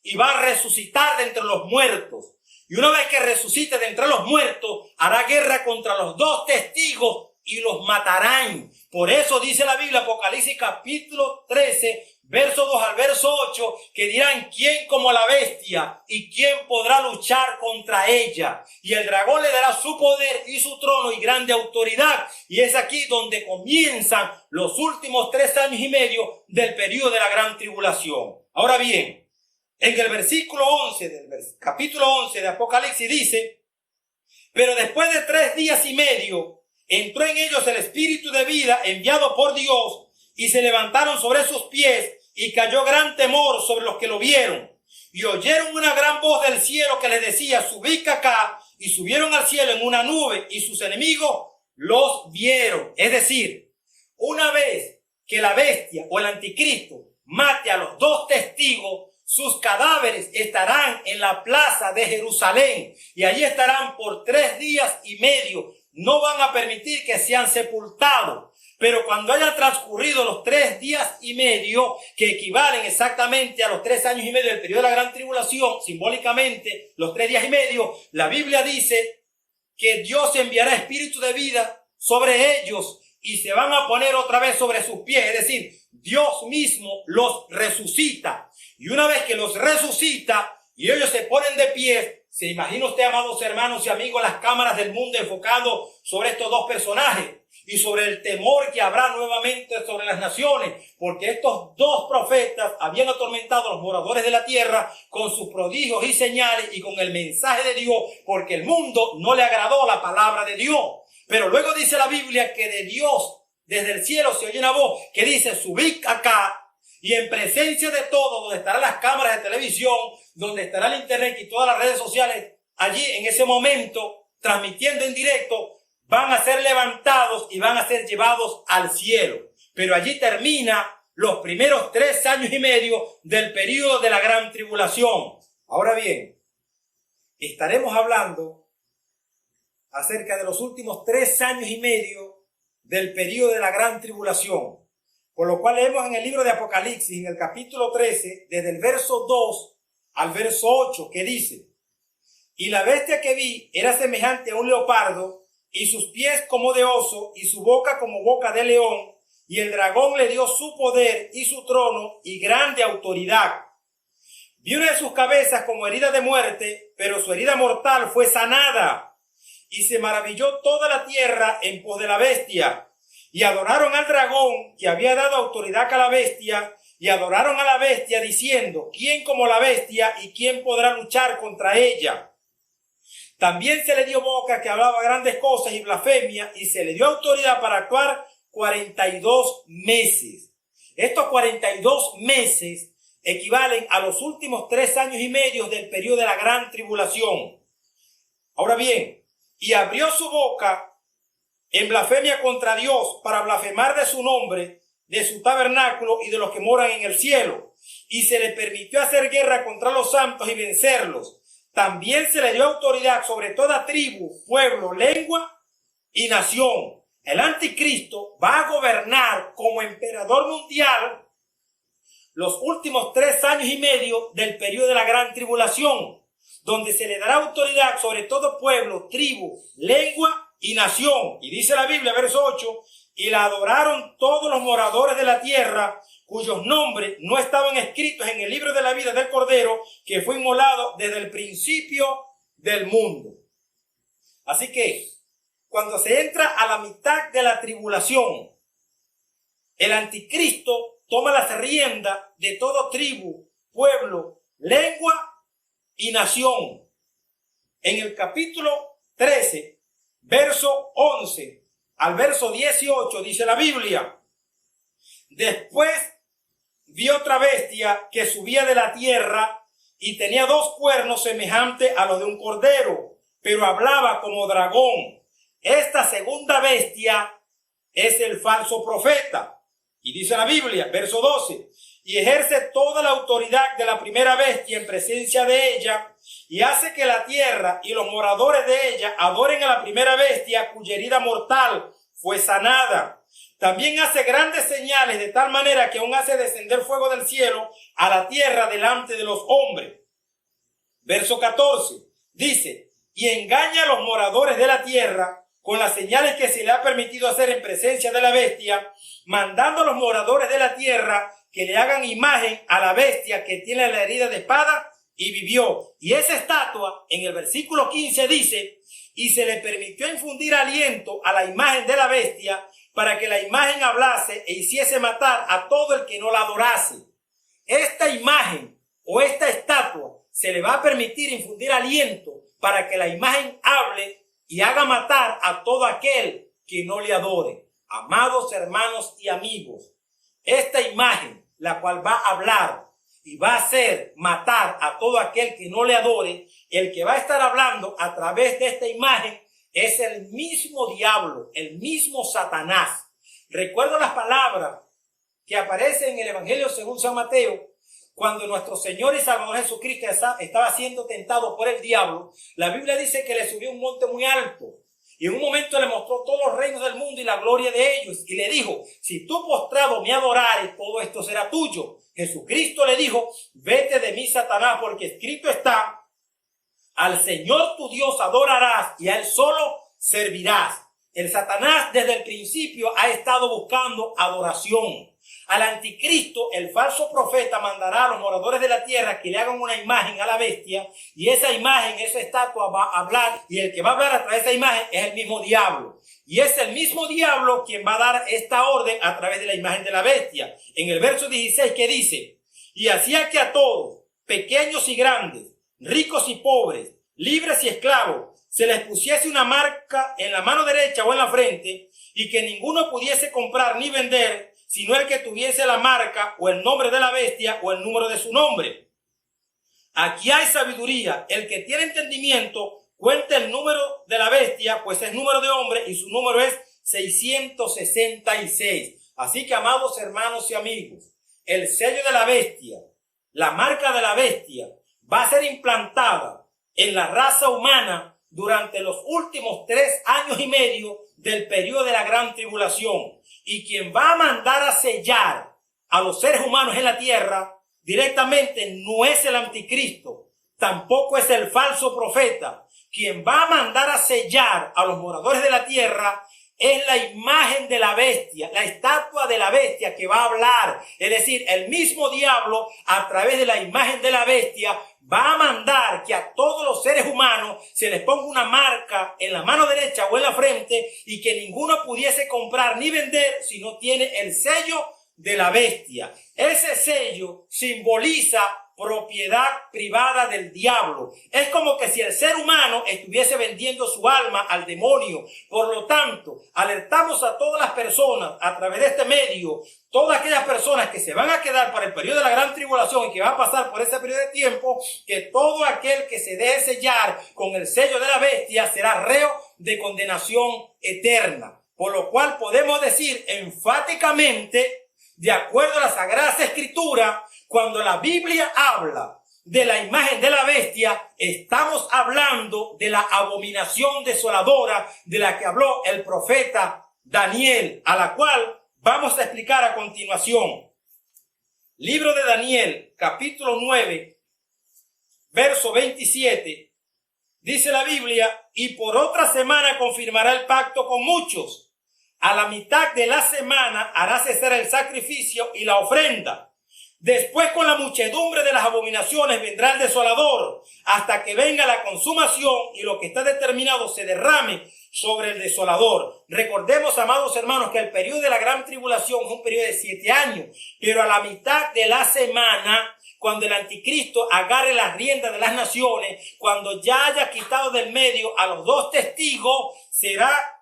y va a resucitar de entre los muertos. Y una vez que resucite de entre los muertos, hará guerra contra los dos testigos y los matarán. Por eso dice la Biblia, Apocalipsis capítulo 13, verso 2 al verso 8, que dirán: ¿quién como la bestia? ¿Y quién podrá luchar contra ella? Y el dragón le dará su poder y su trono y grande autoridad. Y es aquí donde comienzan los últimos 3 años y medio del periodo de la gran tribulación. Ahora bien, en el versículo 11 del capítulo 11 de Apocalipsis dice: pero después de 3 días y medio entró en ellos el espíritu de vida enviado por Dios, y se levantaron sobre sus pies, y cayó gran temor sobre los que lo vieron. Y oyeron una gran voz del cielo que les decía: subid acá. Y subieron al cielo en una nube, y sus enemigos los vieron. Es decir, una vez que la bestia o el anticristo mate a los dos testigos, sus cadáveres estarán en la plaza de Jerusalén, y allí estarán por 3 días y medio. No van a permitir que sean sepultados. Pero cuando hayan transcurrido los 3 días y medio, que equivalen exactamente a los 3 años y medio del periodo de la gran tribulación, simbólicamente los 3 días y medio, la Biblia dice que Dios enviará espíritu de vida sobre ellos y se van a poner otra vez sobre sus pies. Es decir, Dios mismo los resucita. Y una vez que los resucita y ellos se ponen de pie, ¿se imagina usted, amados hermanos y amigos, las cámaras del mundo enfocando sobre estos dos personajes y sobre el temor que habrá nuevamente sobre las naciones? Porque estos dos profetas habían atormentado a los moradores de la tierra con sus prodigios y señales y con el mensaje de Dios, porque el mundo no le agradó la palabra de Dios. Pero luego dice la Biblia que de Dios, desde el cielo, se oye una voz que dice: subid acá. Y en presencia de todos, donde estarán las cámaras de televisión, donde estará el internet y todas las redes sociales, allí en ese momento transmitiendo en directo, van a ser levantados y van a ser llevados al cielo. Pero allí termina los primeros 3 años y medio del periodo de la gran tribulación. Ahora bien, estaremos hablando acerca de los últimos 3 años y medio del periodo de la gran tribulación. Por lo cual leemos en el libro de Apocalipsis, en el capítulo 13, desde el verso 2 al verso 8, que dice: y la bestia que vi era semejante a un leopardo, y sus pies como de oso, y su boca como boca de león, y el dragón le dio su poder y su trono y grande autoridad. Vi una de sus cabezas como herida de muerte, pero su herida mortal fue sanada. Y se maravilló toda la tierra en pos de la bestia, y adoraron al dragón que había dado autoridad a la bestia, y adoraron a la bestia diciendo: ¿quién como la bestia y quién podrá luchar contra ella? También se le dio boca que hablaba grandes cosas y blasfemia, y se le dio autoridad para actuar 42 meses. Estos 42 meses equivalen a los últimos 3 años y medio del periodo de la gran tribulación. Ahora bien, y abrió su boca en blasfemia contra Dios para blasfemar de su nombre, de su tabernáculo y de los que moran en el cielo. Y se le permitió hacer guerra contra los santos y vencerlos. También se le dio autoridad sobre toda tribu, pueblo, lengua y nación. El anticristo va a gobernar como emperador mundial los últimos 3 años y medio del periodo de la gran tribulación, donde se le dará autoridad sobre todo pueblo, tribu, lengua y nación. Y dice la Biblia, verso 8, y la adoraron todos los moradores de la tierra, cuyos nombres no estaban escritos en el libro de la vida del Cordero, que fue inmolado desde el principio del mundo. Así que, cuando se entra a la mitad de la tribulación, el anticristo toma las riendas de todo tribu, pueblo, lengua y nación. En el capítulo 13, verso 11 al verso 18, dice la Biblia: después vi otra bestia que subía de la tierra y tenía 2 cuernos semejantes a los de un cordero, pero hablaba como dragón. Esta segunda bestia es el falso profeta. Y dice la Biblia, verso 12, y ejerce toda la autoridad de la primera bestia en presencia de ella, y hace que la tierra y los moradores de ella adoren a la primera bestia, cuya herida mortal fue sanada. También hace grandes señales, de tal manera que aún hace descender fuego del cielo a la tierra delante de los hombres. Verso 14 dice: y engaña a los moradores de la tierra con las señales que se le ha permitido hacer en presencia de la bestia, mandando a los moradores de la tierra que le hagan imagen a la bestia que tiene la herida de espada y vivió. Y esa estatua, en el versículo 15 dice: y se le permitió infundir aliento a la imagen de la bestia, para que la imagen hablase e hiciese matar a todo el que no la adorase. Esta imagen o esta estatua se le va a permitir infundir aliento para que la imagen hable y haga matar a todo aquel que no le adore. Amados hermanos y amigos, esta imagen, la cual va a hablar y va a hacer matar a todo aquel que no le adore, el que va a estar hablando a través de esta imagen es el mismo diablo, el mismo Satanás. Recuerdo las palabras que aparecen en el Evangelio según San Mateo, cuando nuestro Señor y Salvador Jesucristo estaba siendo tentado por el diablo. La Biblia dice que le subió un monte muy alto y en un momento le mostró todos los reinos del mundo y la gloria de ellos, y le dijo: si tú postrado me adorares, todo esto será tuyo. Jesucristo le dijo: vete de mí, Satanás, porque escrito está: al Señor tu Dios adorarás y a Él solo servirás. El Satanás desde el principio ha estado buscando adoración. Al anticristo, el falso profeta, mandará a los moradores de la tierra que le hagan una imagen a la bestia, y esa imagen, esa estatua va a hablar, y el que va a hablar a través de esa imagen es el mismo diablo. Y es el mismo diablo quien va a dar esta orden a través de la imagen de la bestia. En el verso 16 que dice: y hacía que a todos, pequeños y grandes, ricos y pobres, libres y esclavos, se les pusiese una marca en la mano derecha o en la frente, y que ninguno pudiese comprar ni vender, sino el que tuviese la marca o el nombre de la bestia o el número de su nombre. Aquí hay sabiduría. El que tiene entendimiento, cuenta el número de la bestia, pues es número de hombre y su número es 666. Así que, amados hermanos y amigos, el sello de la bestia, la marca de la bestia, va a ser implantada en la raza humana durante los últimos 3 años y medio del periodo de la gran tribulación. Y quien va a mandar a sellar a los seres humanos en la tierra directamente no es el anticristo, tampoco es el falso profeta. Quien va a mandar a sellar a los moradores de la tierra es la imagen de la bestia, la estatua de la bestia que va a hablar. Es decir, el mismo diablo, a través de la imagen de la bestia, va a mandar que a todos los seres humanos se les ponga una marca en la mano derecha o en la frente y que ninguno pudiese comprar ni vender si no tiene el sello de la bestia. Ese sello simboliza propiedad privada del diablo. Es como que si el ser humano estuviese vendiendo su alma al demonio. Por lo tanto, alertamos a todas las personas a través de este medio, todas aquellas personas que se van a quedar para el periodo de la gran tribulación y que va a pasar por ese periodo de tiempo, que todo aquel que se deje sellar con el sello de la bestia será reo de condenación eterna. Por lo cual podemos decir enfáticamente, de acuerdo a las Sagradas Escrituras, cuando la Biblia habla de la imagen de la bestia, estamos hablando de la abominación desoladora de la que habló el profeta Daniel, a la cual vamos a explicar a continuación. Libro de Daniel, capítulo 9, verso 27, dice la Biblia: y por otra semana confirmará el pacto con muchos. A la mitad de la semana hará cesar el sacrificio y la ofrenda. Después, con la muchedumbre de las abominaciones vendrá el desolador, hasta que venga la consumación y lo que está determinado se derrame sobre el desolador. Recordemos, amados hermanos, que el periodo de la gran tribulación es un periodo de 7 años, pero a la mitad de la semana, cuando el anticristo agarre las riendas de las naciones, cuando ya haya quitado del medio a los 2 testigos,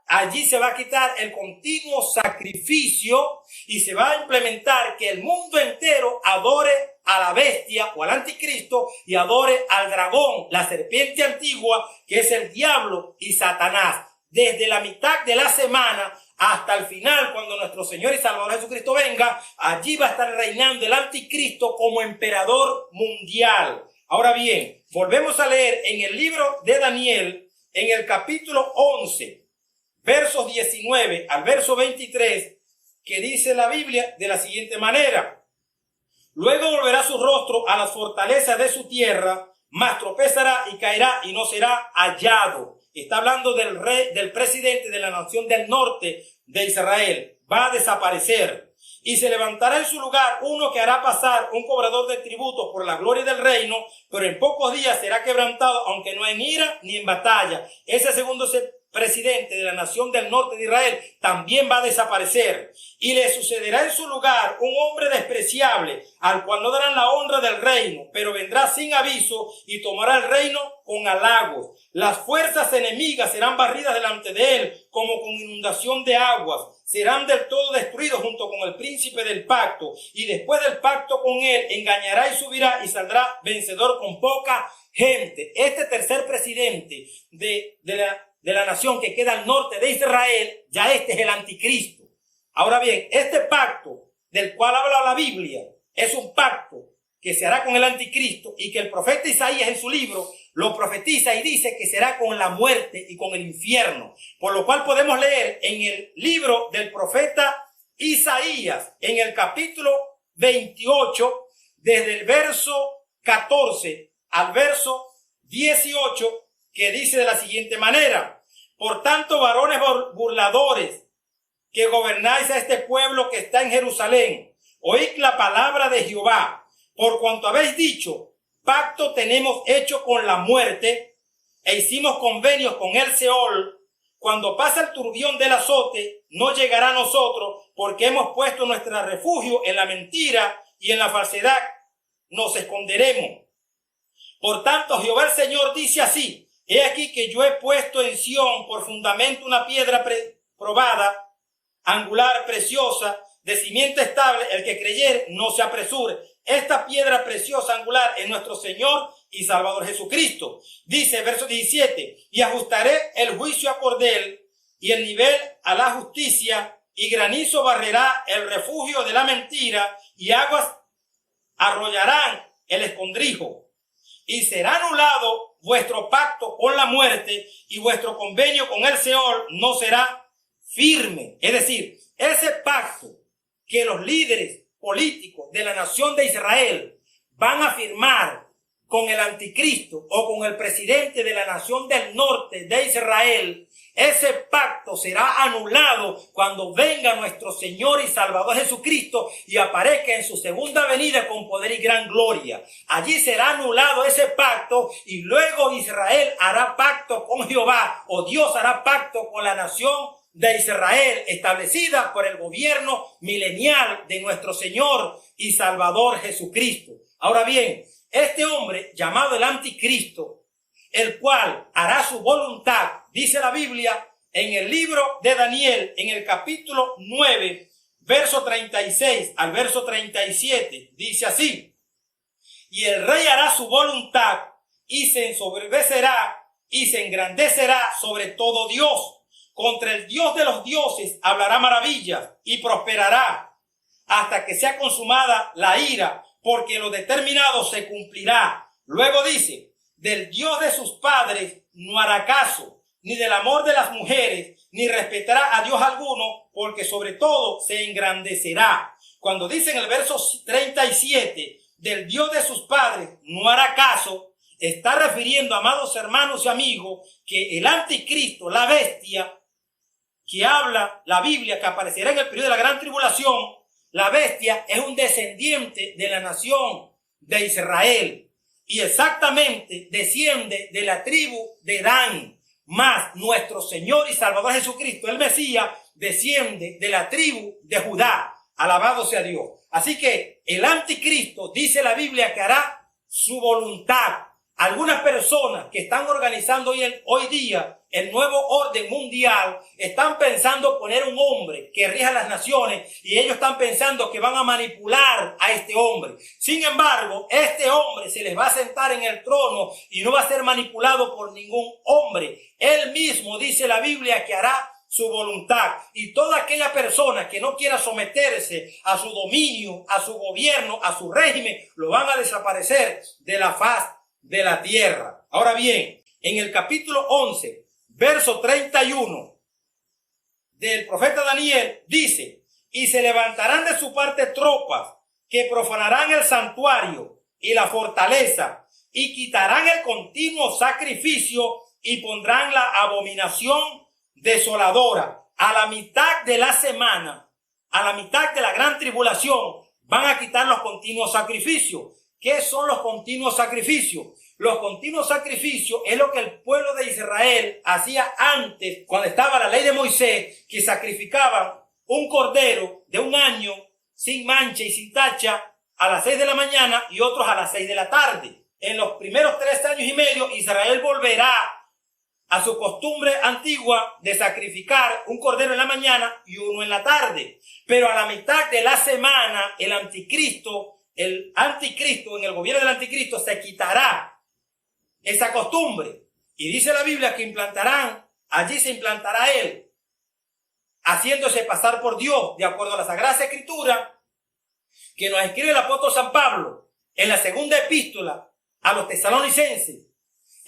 allí se va a quitar el continuo sacrificio y se va a implementar que el mundo entero adore a la bestia o al anticristo y adore al dragón, la serpiente antigua, que es el diablo y Satanás. Desde la mitad de la semana hasta el final, cuando nuestro Señor y Salvador Jesucristo venga, allí va a estar reinando el anticristo como emperador mundial. Ahora bien, volvemos a leer en el libro de Daniel, en el capítulo 11, versos 19 al verso 23, que dice la Biblia de la siguiente manera: luego volverá su rostro a las fortalezas de su tierra, mas tropezará y caerá y no será hallado. Está hablando del rey, del presidente de la nación del norte de Israel. Va a desaparecer. Y se levantará en su lugar uno que hará pasar un cobrador de tributos por la gloria del reino, pero en pocos días será quebrantado, aunque no en ira ni en batalla. Ese segundo presidente de la nación del norte de Israel también va a desaparecer, y le sucederá en su lugar un hombre despreciable, al cual no darán la honra del reino, pero vendrá sin aviso y tomará el reino con halagos. Las fuerzas enemigas serán barridas delante de él como con inundación de aguas. Serán del todo destruidos junto con el príncipe del pacto, y después del pacto con él engañará y subirá y saldrá vencedor con poca gente. Este tercer presidente de la nación que queda al norte de Israel, ya este es el anticristo. Ahora bien, este pacto del cual habla la Biblia es un pacto que se hará con el anticristo, y que el profeta Isaías en su libro lo profetiza y dice que será con la muerte y con el infierno. Por lo cual podemos leer en el libro del profeta Isaías, en el capítulo 28, desde el verso 14 al verso 18, que dice de la siguiente manera: por tanto, varones burladores que gobernáis a este pueblo que está en Jerusalén, oíd la palabra de Jehová. Por cuanto habéis dicho: pacto tenemos hecho con la muerte, e hicimos convenios con el Seol, cuando pasa el turbión del azote, no llegará a nosotros, porque hemos puesto nuestro refugio en la mentira y en la falsedad nos esconderemos. Por tanto, Jehová el Señor dice así: he aquí que yo he puesto en Sión por fundamento una piedra probada, angular, preciosa, de cimiento estable. El que creyere no se apresure. Esta piedra preciosa, angular, es nuestro Señor y Salvador Jesucristo. Dice verso 17, y ajustaré el juicio a cordel y el nivel a la justicia, y granizo barrerá el refugio de la mentira, y aguas arrollarán el escondrijo. Y será anulado vuestro pacto con la muerte, y vuestro convenio con el Seol no será firme. Es decir, ese pacto que los líderes políticos de la nación de Israel van a firmar con el anticristo o con el presidente de la nación del norte de Israel, ese pacto será anulado cuando venga nuestro Señor y Salvador Jesucristo y aparezca en su segunda venida con poder y gran gloria. Allí será anulado ese pacto, y luego Israel hará pacto con Jehová, o Dios hará pacto con la nación de Israel, establecida por el gobierno milenial de nuestro Señor y Salvador Jesucristo. Ahora bien, este hombre llamado el anticristo, el cual hará su voluntad, dice la Biblia en el libro de Daniel, en el capítulo 9, verso 36 al verso 37, dice así: y el rey hará su voluntad y se ensoberbecerá y se engrandecerá sobre todo Dios. Contra el Dios de los dioses hablará maravillas y prosperará hasta que sea consumada la ira, porque lo determinado se cumplirá. Luego dice: del Dios de sus padres no hará caso, ni del amor de las mujeres, ni respetará a Dios alguno, porque sobre todo se engrandecerá. Cuando dice en el verso 37, del Dios de sus padres no hará caso, está refiriendo, amados hermanos y amigos, que el anticristo, la bestia, que habla la Biblia, que aparecerá en el periodo de la gran tribulación, la bestia es un descendiente de la nación de Israel. Y exactamente desciende de la tribu de Dan, más nuestro Señor y Salvador Jesucristo, el Mesías, desciende de la tribu de Judá. Alabado sea Dios. Así que el anticristo, dice la Biblia, que hará su voluntad. Algunas personas que están organizando hoy día el nuevo orden mundial están pensando poner un hombre que rija las naciones, y ellos están pensando que van a manipular a este hombre. Sin embargo, este hombre se les va a sentar en el trono y no va a ser manipulado por ningún hombre. Él mismo, dice la Biblia, que hará su voluntad, y toda aquella persona que no quiera someterse a su dominio, a su gobierno, a su régimen, lo van a desaparecer de la faz de la tierra. Ahora bien, en el capítulo 11, verso 31 del profeta Daniel, dice: y se levantarán de su parte tropas que profanarán el santuario y la fortaleza, y quitarán el continuo sacrificio, y pondrán la abominación desoladora. A la mitad de la semana, a la mitad de la gran tribulación, van a quitar los continuos sacrificios. ¿Qué son los continuos sacrificios? Los continuos sacrificios es lo que el pueblo de Israel hacía antes, cuando estaba la ley de Moisés, que sacrificaban un cordero de un año sin mancha y sin tacha a las 6 de la mañana y otros a las 6 de la tarde. En los primeros 3 años y medio, Israel volverá a su costumbre antigua de sacrificar un cordero en la mañana y uno en la tarde. Pero a la mitad de la semana, el anticristo en el gobierno del anticristo se quitará esa costumbre. Y dice la Biblia que allí se implantará él, haciéndose pasar por Dios, de acuerdo a la Sagrada Escritura, que nos escribe el apóstol San Pablo en la segunda epístola a los tesalonicenses.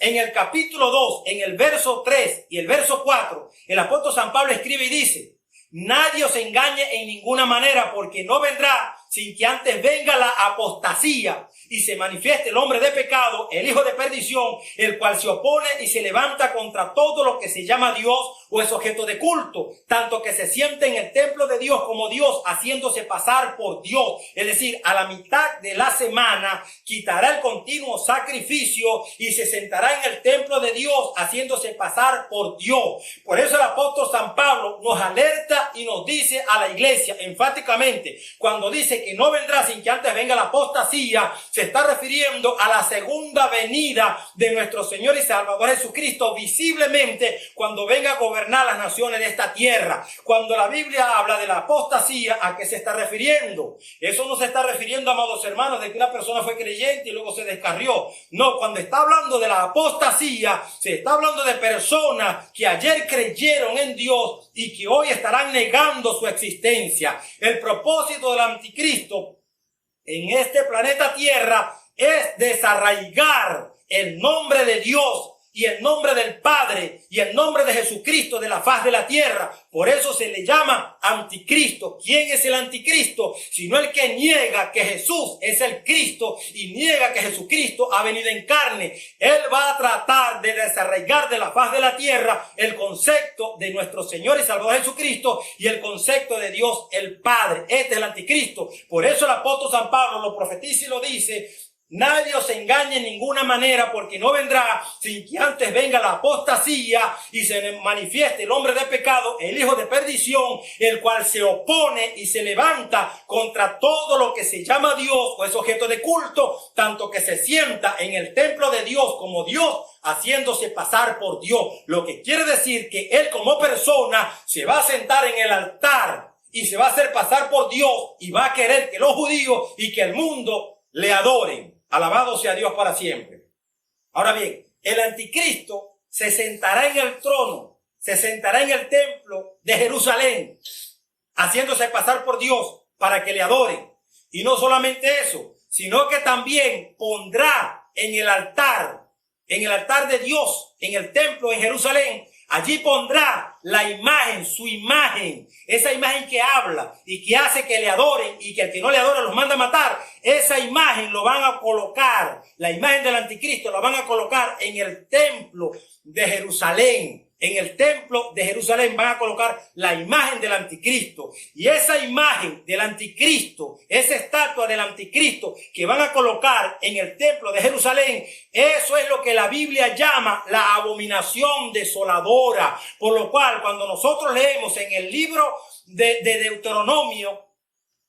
En el capítulo 2, en el verso 3 y el verso 4, el apóstol San Pablo escribe y dice: nadie os engañe en ninguna manera, porque no vendrá sin que antes venga la apostasía y se manifieste el hombre de pecado, el hijo de perdición, el cual se opone y se levanta contra todo lo que se llama Dios o es objeto de culto, tanto que se siente en el templo de Dios como Dios, haciéndose pasar por Dios. Es decir, a la mitad de la semana quitará el continuo sacrificio y se sentará en el templo de Dios, haciéndose pasar por Dios. Por eso el apóstol San Pablo nos alerta y nos dice a la iglesia enfáticamente, cuando dice dice que no vendrá sin que antes venga la apostasía, se está refiriendo a la segunda venida de nuestro Señor y Salvador Jesucristo visiblemente cuando venga a gobernar las naciones de esta tierra. Cuando la Biblia habla de la apostasía, ¿a qué se está refiriendo? Eso no se está refiriendo, amados hermanos, de que una persona fue creyente y luego se descarrió. No, cuando está hablando de la apostasía, se está hablando de personas que ayer creyeron en Dios y que hoy estarán negando su existencia. El propósito del anticristo en este planeta Tierra es desarraigar el nombre de Dios y el nombre del Padre y el nombre de Jesucristo de la faz de la tierra. Por eso se le llama anticristo. ¿Quién es el anticristo? Sino el que niega que Jesús es el Cristo y niega que Jesucristo ha venido en carne. Él va a tratar de desarraigar de la faz de la tierra el concepto de nuestro Señor y Salvador Jesucristo y el concepto de Dios el Padre. Este es el anticristo. Por eso el apóstol San Pablo lo profetiza y lo dice: nadie os engañe en ninguna manera, porque no vendrá sin que antes venga la apostasía y se manifieste el hombre de pecado, el hijo de perdición, el cual se opone y se levanta contra todo lo que se llama Dios o es objeto de culto, tanto que se sienta en el templo de Dios como Dios, haciéndose pasar por Dios. Lo que quiere decir que él como persona se va a sentar en el altar y se va a hacer pasar por Dios y va a querer que los judíos y que el mundo le adoren. Alabado sea Dios para siempre. Ahora bien, el anticristo se sentará en el trono, se sentará en el templo de Jerusalén, haciéndose pasar por Dios para que le adoren. Y no solamente eso, sino que también pondrá en el altar de Dios, en el templo en Jerusalén, allí pondrá la imagen, su imagen, esa imagen que habla y que hace que le adoren y que el que no le adora los manda a matar. Esa imagen lo van a colocar, la imagen del anticristo la van a colocar en el templo de Jerusalén. En el templo de Jerusalén van a colocar la imagen del anticristo. Y esa imagen del anticristo, esa estatua del anticristo que van a colocar en el templo de Jerusalén, eso es lo que la Biblia llama la abominación desoladora. Por lo cual, cuando nosotros leemos en el libro de Deuteronomio,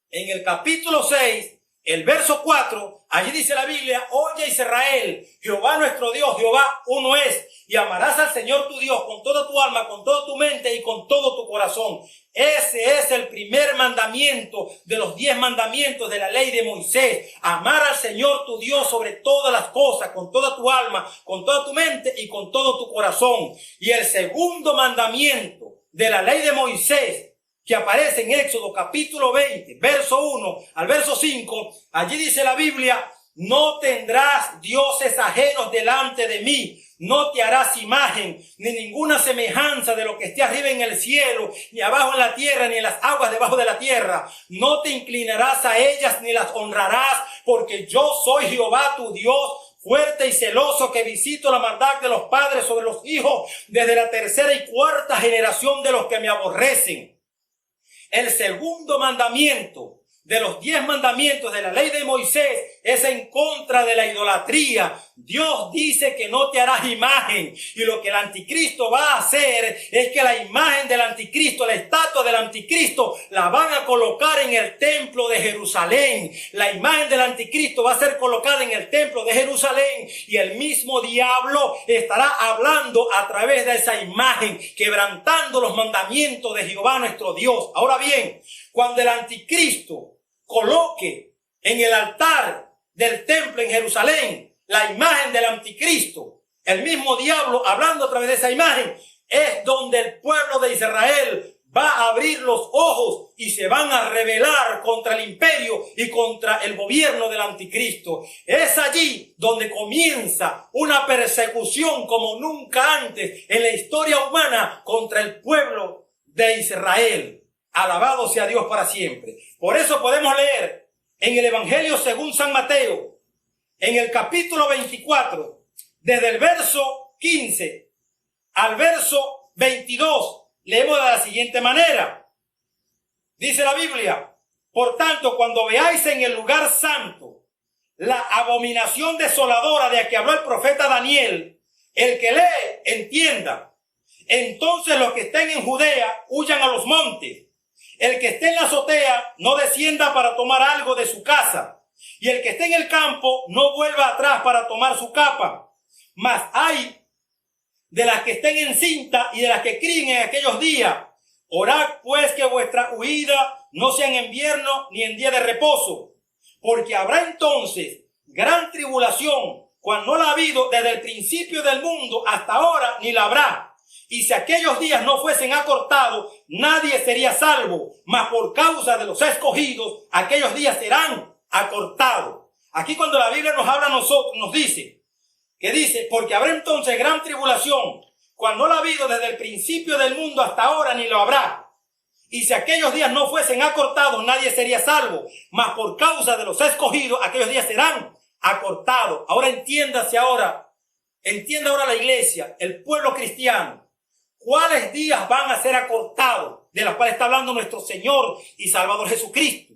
en el capítulo 6, el verso 4, allí dice la Biblia: oye Israel, Jehová nuestro Dios, Jehová uno es, y amarás al Señor tu Dios con toda tu alma, con toda tu mente y con todo tu corazón. Ese es el primer mandamiento de los 10 mandamientos de la ley de Moisés: amar al Señor tu Dios sobre todas las cosas, con toda tu alma, con toda tu mente y con todo tu corazón. Y el segundo mandamiento de la ley de Moisés, que aparece en Éxodo capítulo 20, verso 1 al verso 5, allí dice la Biblia: no tendrás dioses ajenos delante de mí, no te harás imagen, ni ninguna semejanza de lo que esté arriba en el cielo, ni abajo en la tierra, ni en las aguas debajo de la tierra. No te inclinarás a ellas, ni las honrarás, porque yo soy Jehová tu Dios, fuerte y celoso, que visito la maldad de los padres sobre los hijos, desde la tercera y cuarta generación de los que me aborrecen. El segundo mandamiento de los 10 mandamientos de la ley de Moisés es en contra de la idolatría. Dios dice que no te harás imagen, y lo que el anticristo va a hacer es que la imagen del anticristo, la estatua del anticristo, la van a colocar en el templo de Jerusalén. La imagen del anticristo va a ser colocada en el templo de Jerusalén, y el mismo diablo estará hablando a través de esa imagen, quebrantando los mandamientos de Jehová nuestro Dios. Ahora bien, cuando el anticristo coloque en el altar del templo en Jerusalén la imagen del anticristo, el mismo diablo hablando a través de esa imagen, es donde el pueblo de Israel va a abrir los ojos y se van a rebelar contra el imperio y contra el gobierno del anticristo. Es allí donde comienza una persecución como nunca antes en la historia humana contra el pueblo de Israel. Alabado sea Dios para siempre. Por eso podemos leer en el Evangelio según San Mateo, en el capítulo 24, desde el verso 15 al verso 22, leemos de la siguiente manera. Dice la Biblia: por tanto, cuando veáis en el lugar santo la abominación desoladora de la que habló el profeta Daniel, el que lee entienda. Entonces los que estén en Judea huyan a los montes. El que esté en la azotea no descienda para tomar algo de su casa, y el que esté en el campo no vuelva atrás para tomar su capa. Mas hay de las que estén encinta y de las que críen en aquellos días. Orad pues que vuestra huida no sea en invierno ni en día de reposo, porque habrá entonces gran tribulación, cual no la ha habido desde el principio del mundo hasta ahora, ni la habrá. Y si aquellos días no fuesen acortados, nadie sería salvo, mas por causa de los escogidos, aquellos días serán acortados. Aquí cuando la Biblia nos habla a nosotros, nos dice, porque habrá entonces gran tribulación, cual no la ha habido desde el principio del mundo hasta ahora, ni lo habrá. Y si aquellos días no fuesen acortados, nadie sería salvo, mas por causa de los escogidos, aquellos días serán acortados. Ahora entienda ahora la iglesia, el pueblo cristiano, cuáles días van a ser acortados, de los cuales está hablando nuestro Señor y Salvador Jesucristo.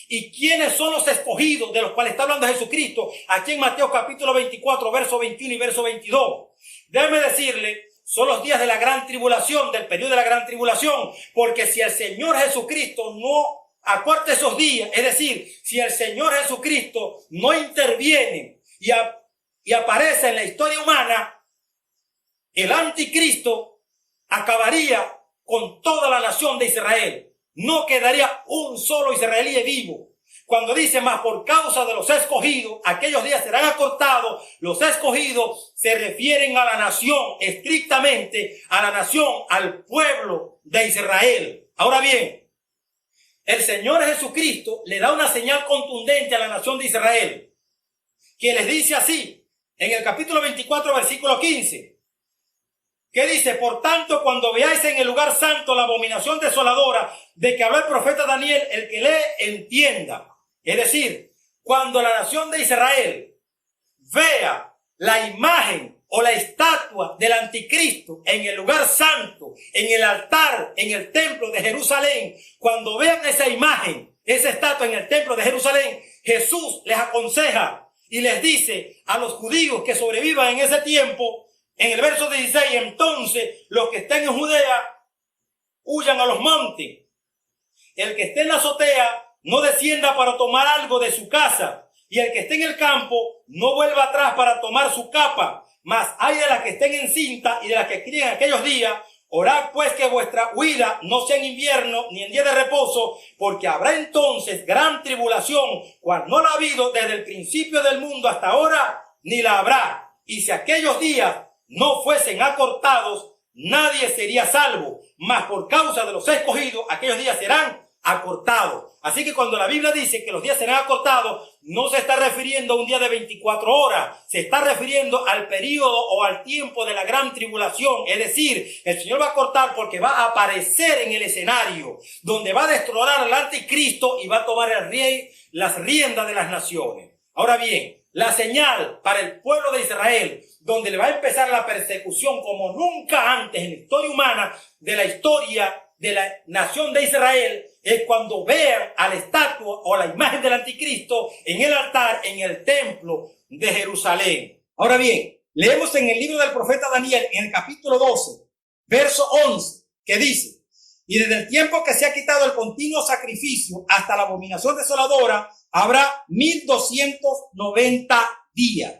¿Y quiénes son los escogidos de los cuales está hablando Jesucristo? Aquí en Mateo capítulo 24, verso 21 y verso 22. Déjeme decirle, son los días de la gran tribulación, del periodo de la gran tribulación, porque si el Señor Jesucristo no acorta esos días, es decir, si el Señor Jesucristo no interviene y aparece en la historia humana, el anticristo acabaría con toda la nación de Israel. No quedaría un solo israelí vivo. Cuando dice, más por causa de los escogidos, aquellos días serán acortados, los escogidos se refieren a la nación, estrictamente a la nación, al pueblo de Israel. Ahora bien, el Señor Jesucristo le da una señal contundente a la nación de Israel, que les dice así, en el capítulo 24, versículo 15. ¿Qué dice? Por tanto, cuando veáis en el lugar santo la abominación desoladora de que habló el profeta Daniel, el que lee entienda. Es decir, cuando la nación de Israel vea la imagen o la estatua del anticristo en el lugar santo, en el altar, en el templo de Jerusalén, cuando vean esa imagen, esa estatua en el templo de Jerusalén, Jesús les aconseja y les dice a los judíos que sobrevivan en ese tiempo, en el verso 16, entonces los que estén en Judea huyan a los montes. El que esté en la azotea no descienda para tomar algo de su casa, y el que esté en el campo no vuelva atrás para tomar su capa. Mas hay de las que estén encinta y de las que críen aquellos días. Orad pues que vuestra huida no sea en invierno ni en día de reposo, porque habrá entonces gran tribulación, cual no la ha habido desde el principio del mundo hasta ahora, ni la habrá. Y si aquellos días no fuesen acortados, nadie sería salvo, mas por causa de los escogidos, aquellos días serán acortados. Así que cuando la Biblia dice que los días serán acortados, no se está refiriendo a un día de 24 horas, se está refiriendo al periodo o al tiempo de la gran tribulación. Es decir, el Señor va a cortar porque va a aparecer en el escenario, donde va a destronar al anticristo y va a tomar las riendas de las naciones. Ahora bien, la señal para el pueblo de Israel, donde le va a empezar la persecución como nunca antes en la historia humana, de la historia de la nación de Israel, es cuando vean a la estatua o la imagen del anticristo en el altar, en el templo de Jerusalén. Ahora bien, leemos en el libro del profeta Daniel, en el capítulo 12, verso 11, que dice, y desde el tiempo que se ha quitado el continuo sacrificio hasta la abominación desoladora, habrá 1290 días.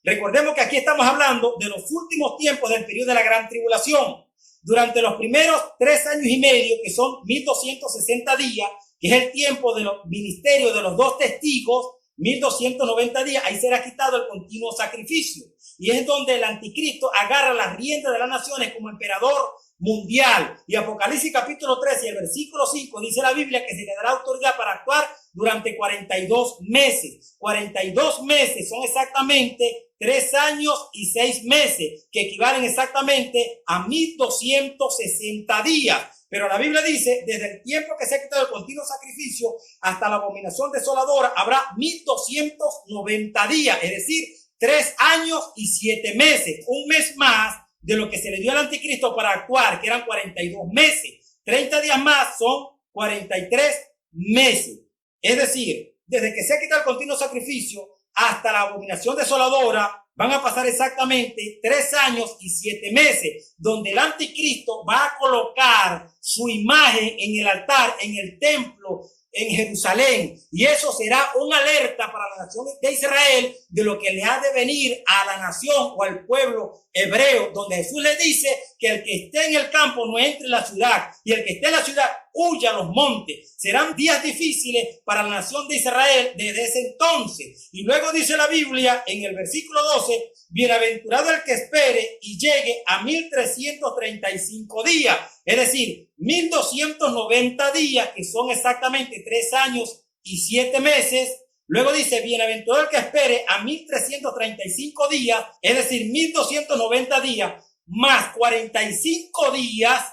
Recordemos que aquí estamos hablando de los últimos tiempos del periodo de la gran tribulación. Durante los primeros 3 años y medio, que son 1260 días, que es el tiempo de los ministerios de los 2 testigos, 1290 días, ahí será quitado el continuo sacrificio. Y es donde el anticristo agarra las riendas de las naciones como emperador mundial. Y Apocalipsis capítulo 13 y el versículo 5 dice la Biblia que se le dará autoridad para actuar durante 42 meses. 42 meses son exactamente 3 años y 6 meses, que equivalen exactamente a 1260 días. Pero la Biblia dice, desde el tiempo que se ha quitado el continuo sacrificio hasta la abominación desoladora, habrá 1290 días, es decir, 3 años y 7 meses, un mes más de lo que se le dio al anticristo para actuar, que eran 42 meses. 30 días más son 43 meses. Es decir, desde que se ha quitado el continuo sacrificio hasta la abominación desoladora, van a pasar exactamente 3 años y 7 meses, donde el anticristo va a colocar su imagen en el altar, en el templo, en Jerusalén. Y eso será una alerta para la nación de Israel de lo que le ha de venir a la nación o al pueblo hebreo, donde Jesús le dice que el que esté en el campo no entre en la ciudad y el que esté en la ciudad huya a los montes. Serán días difíciles para la nación de Israel desde ese entonces. Y luego dice la Biblia en el versículo 12, bienaventurado el que espere y llegue a 1335 días, es decir, 1290 días, que son exactamente 3 años y 7 meses. Luego dice, bienaventurado el que espere a 1335 días, es decir, 1290 días, más 45 días,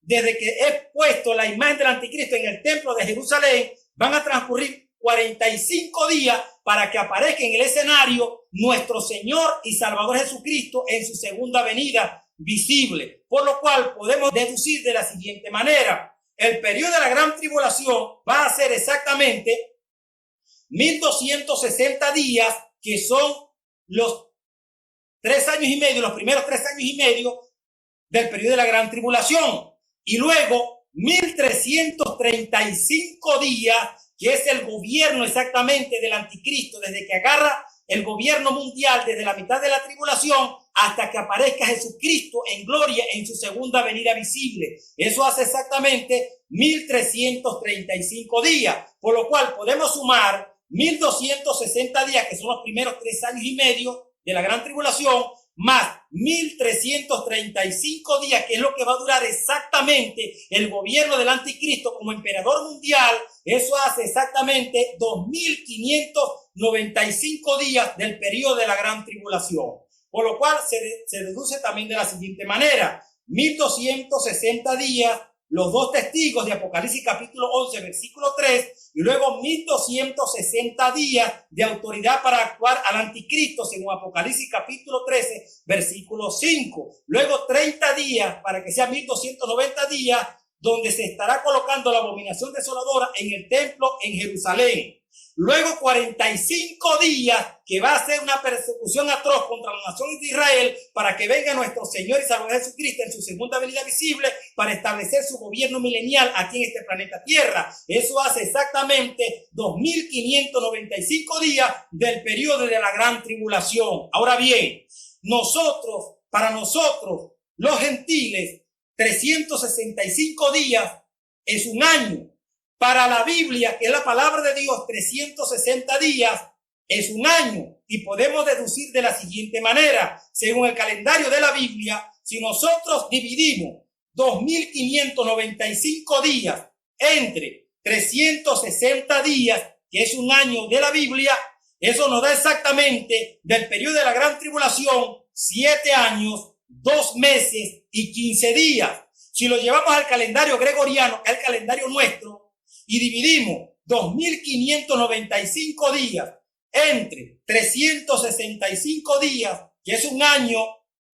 desde que he puesto la imagen del anticristo en el templo de Jerusalén, van a transcurrir 45 días para que aparezca en el escenario nuestro Señor y Salvador Jesucristo en su segunda venida visible. Por lo cual podemos deducir de la siguiente manera: el periodo de la gran tribulación va a ser exactamente 1260 días, que son los 3 años y medio, los primeros 3 años y medio del periodo de la gran tribulación. Y luego 1335 días, que es el gobierno exactamente del anticristo, desde que agarra el gobierno mundial desde la mitad de la tribulación hasta que aparezca Jesucristo en gloria en su segunda venida visible. Eso hace exactamente 1335 días, por lo cual podemos sumar 1260 días, que son los primeros 3 años y medio de la gran tribulación, más 1335 días, que es lo que va a durar exactamente el gobierno del anticristo como emperador mundial. Eso hace exactamente 2595 días del periodo de la gran tribulación, por lo cual se deduce también de la siguiente manera: 1260 días, los 2 testigos de Apocalipsis capítulo 11 versículo 3, y luego 1260 días de autoridad para actuar al anticristo según Apocalipsis capítulo 13 versículo 5, luego 30 días para que sea 1290 días, donde se estará colocando la abominación desoladora en el templo en Jerusalén. Luego 45 días que va a ser una persecución atroz contra la nación de Israel para que venga nuestro Señor y Salvador Jesucristo en su segunda venida visible para establecer su gobierno milenial aquí en este planeta Tierra. Eso hace exactamente 2595 días del periodo de la gran tribulación. Ahora bien, para nosotros, los gentiles, 365 días es un año. Para la Biblia, que es la palabra de Dios, 360 días es un año. Y podemos deducir de la siguiente manera: según el calendario de la Biblia, si nosotros dividimos 2595 días entre 360 días, que es un año de la Biblia, eso nos da exactamente del periodo de la gran tribulación 7 años, 2 meses y 15 días. Si lo llevamos al calendario gregoriano, al calendario nuestro, y dividimos 2595 días entre 365 días, que es un año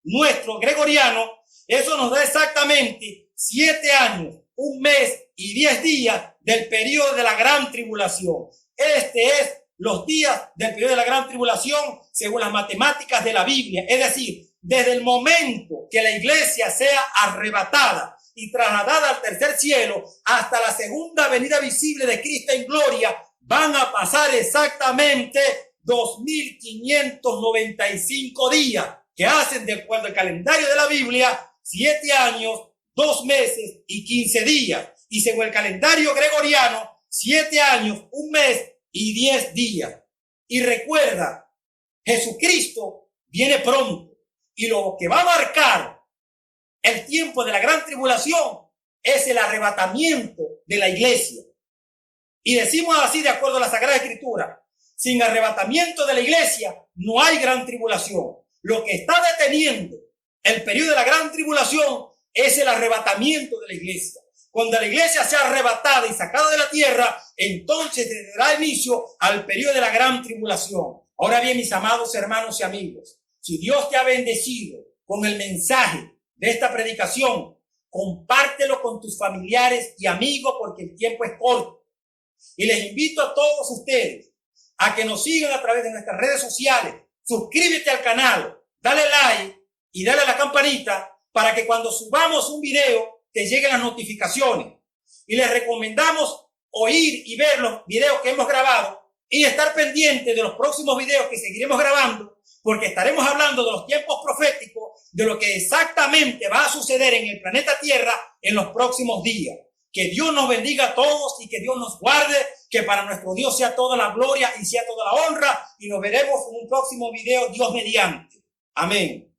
nuestro gregoriano, eso nos da exactamente 7 años, 1 mes y 10 días del periodo de la gran tribulación. Este es los días del periodo de la gran tribulación según las matemáticas de la Biblia. Es decir, desde el momento que la iglesia sea arrebatada y trasladada al tercer cielo hasta la segunda venida visible de Cristo en gloria, van a pasar exactamente 2595 días, que hacen, de acuerdo al calendario de la Biblia, 7 años, 2 meses y 15 días. Y según el calendario gregoriano, 7 años, 1 mes y 10 días. Y recuerda, Jesucristo viene pronto, y lo que va a marcar el tiempo de la gran tribulación es el arrebatamiento de la iglesia. Y decimos así de acuerdo a la Sagrada Escritura: sin arrebatamiento de la iglesia no hay gran tribulación. Lo que está deteniendo el periodo de la gran tribulación es el arrebatamiento de la iglesia. Cuando la iglesia sea arrebatada y sacada de la tierra, entonces se dará inicio al periodo de la gran tribulación. Ahora bien, mis amados hermanos y amigos, si Dios te ha bendecido con el mensaje de esta predicación, compártelo con tus familiares y amigos, porque el tiempo es corto. Y les invito a todos ustedes a que nos sigan a través de nuestras redes sociales. Suscríbete al canal, dale like y dale a la campanita para que cuando subamos un video te lleguen las notificaciones. Y les recomendamos oír y ver los videos que hemos grabado y estar pendientes de los próximos videos que seguiremos grabando, porque estaremos hablando de los tiempos proféticos, de lo que exactamente va a suceder en el planeta Tierra en los próximos días. Que Dios nos bendiga a todos y que Dios nos guarde, que para nuestro Dios sea toda la gloria y sea toda la honra, y nos veremos en un próximo video, Dios mediante. Amén.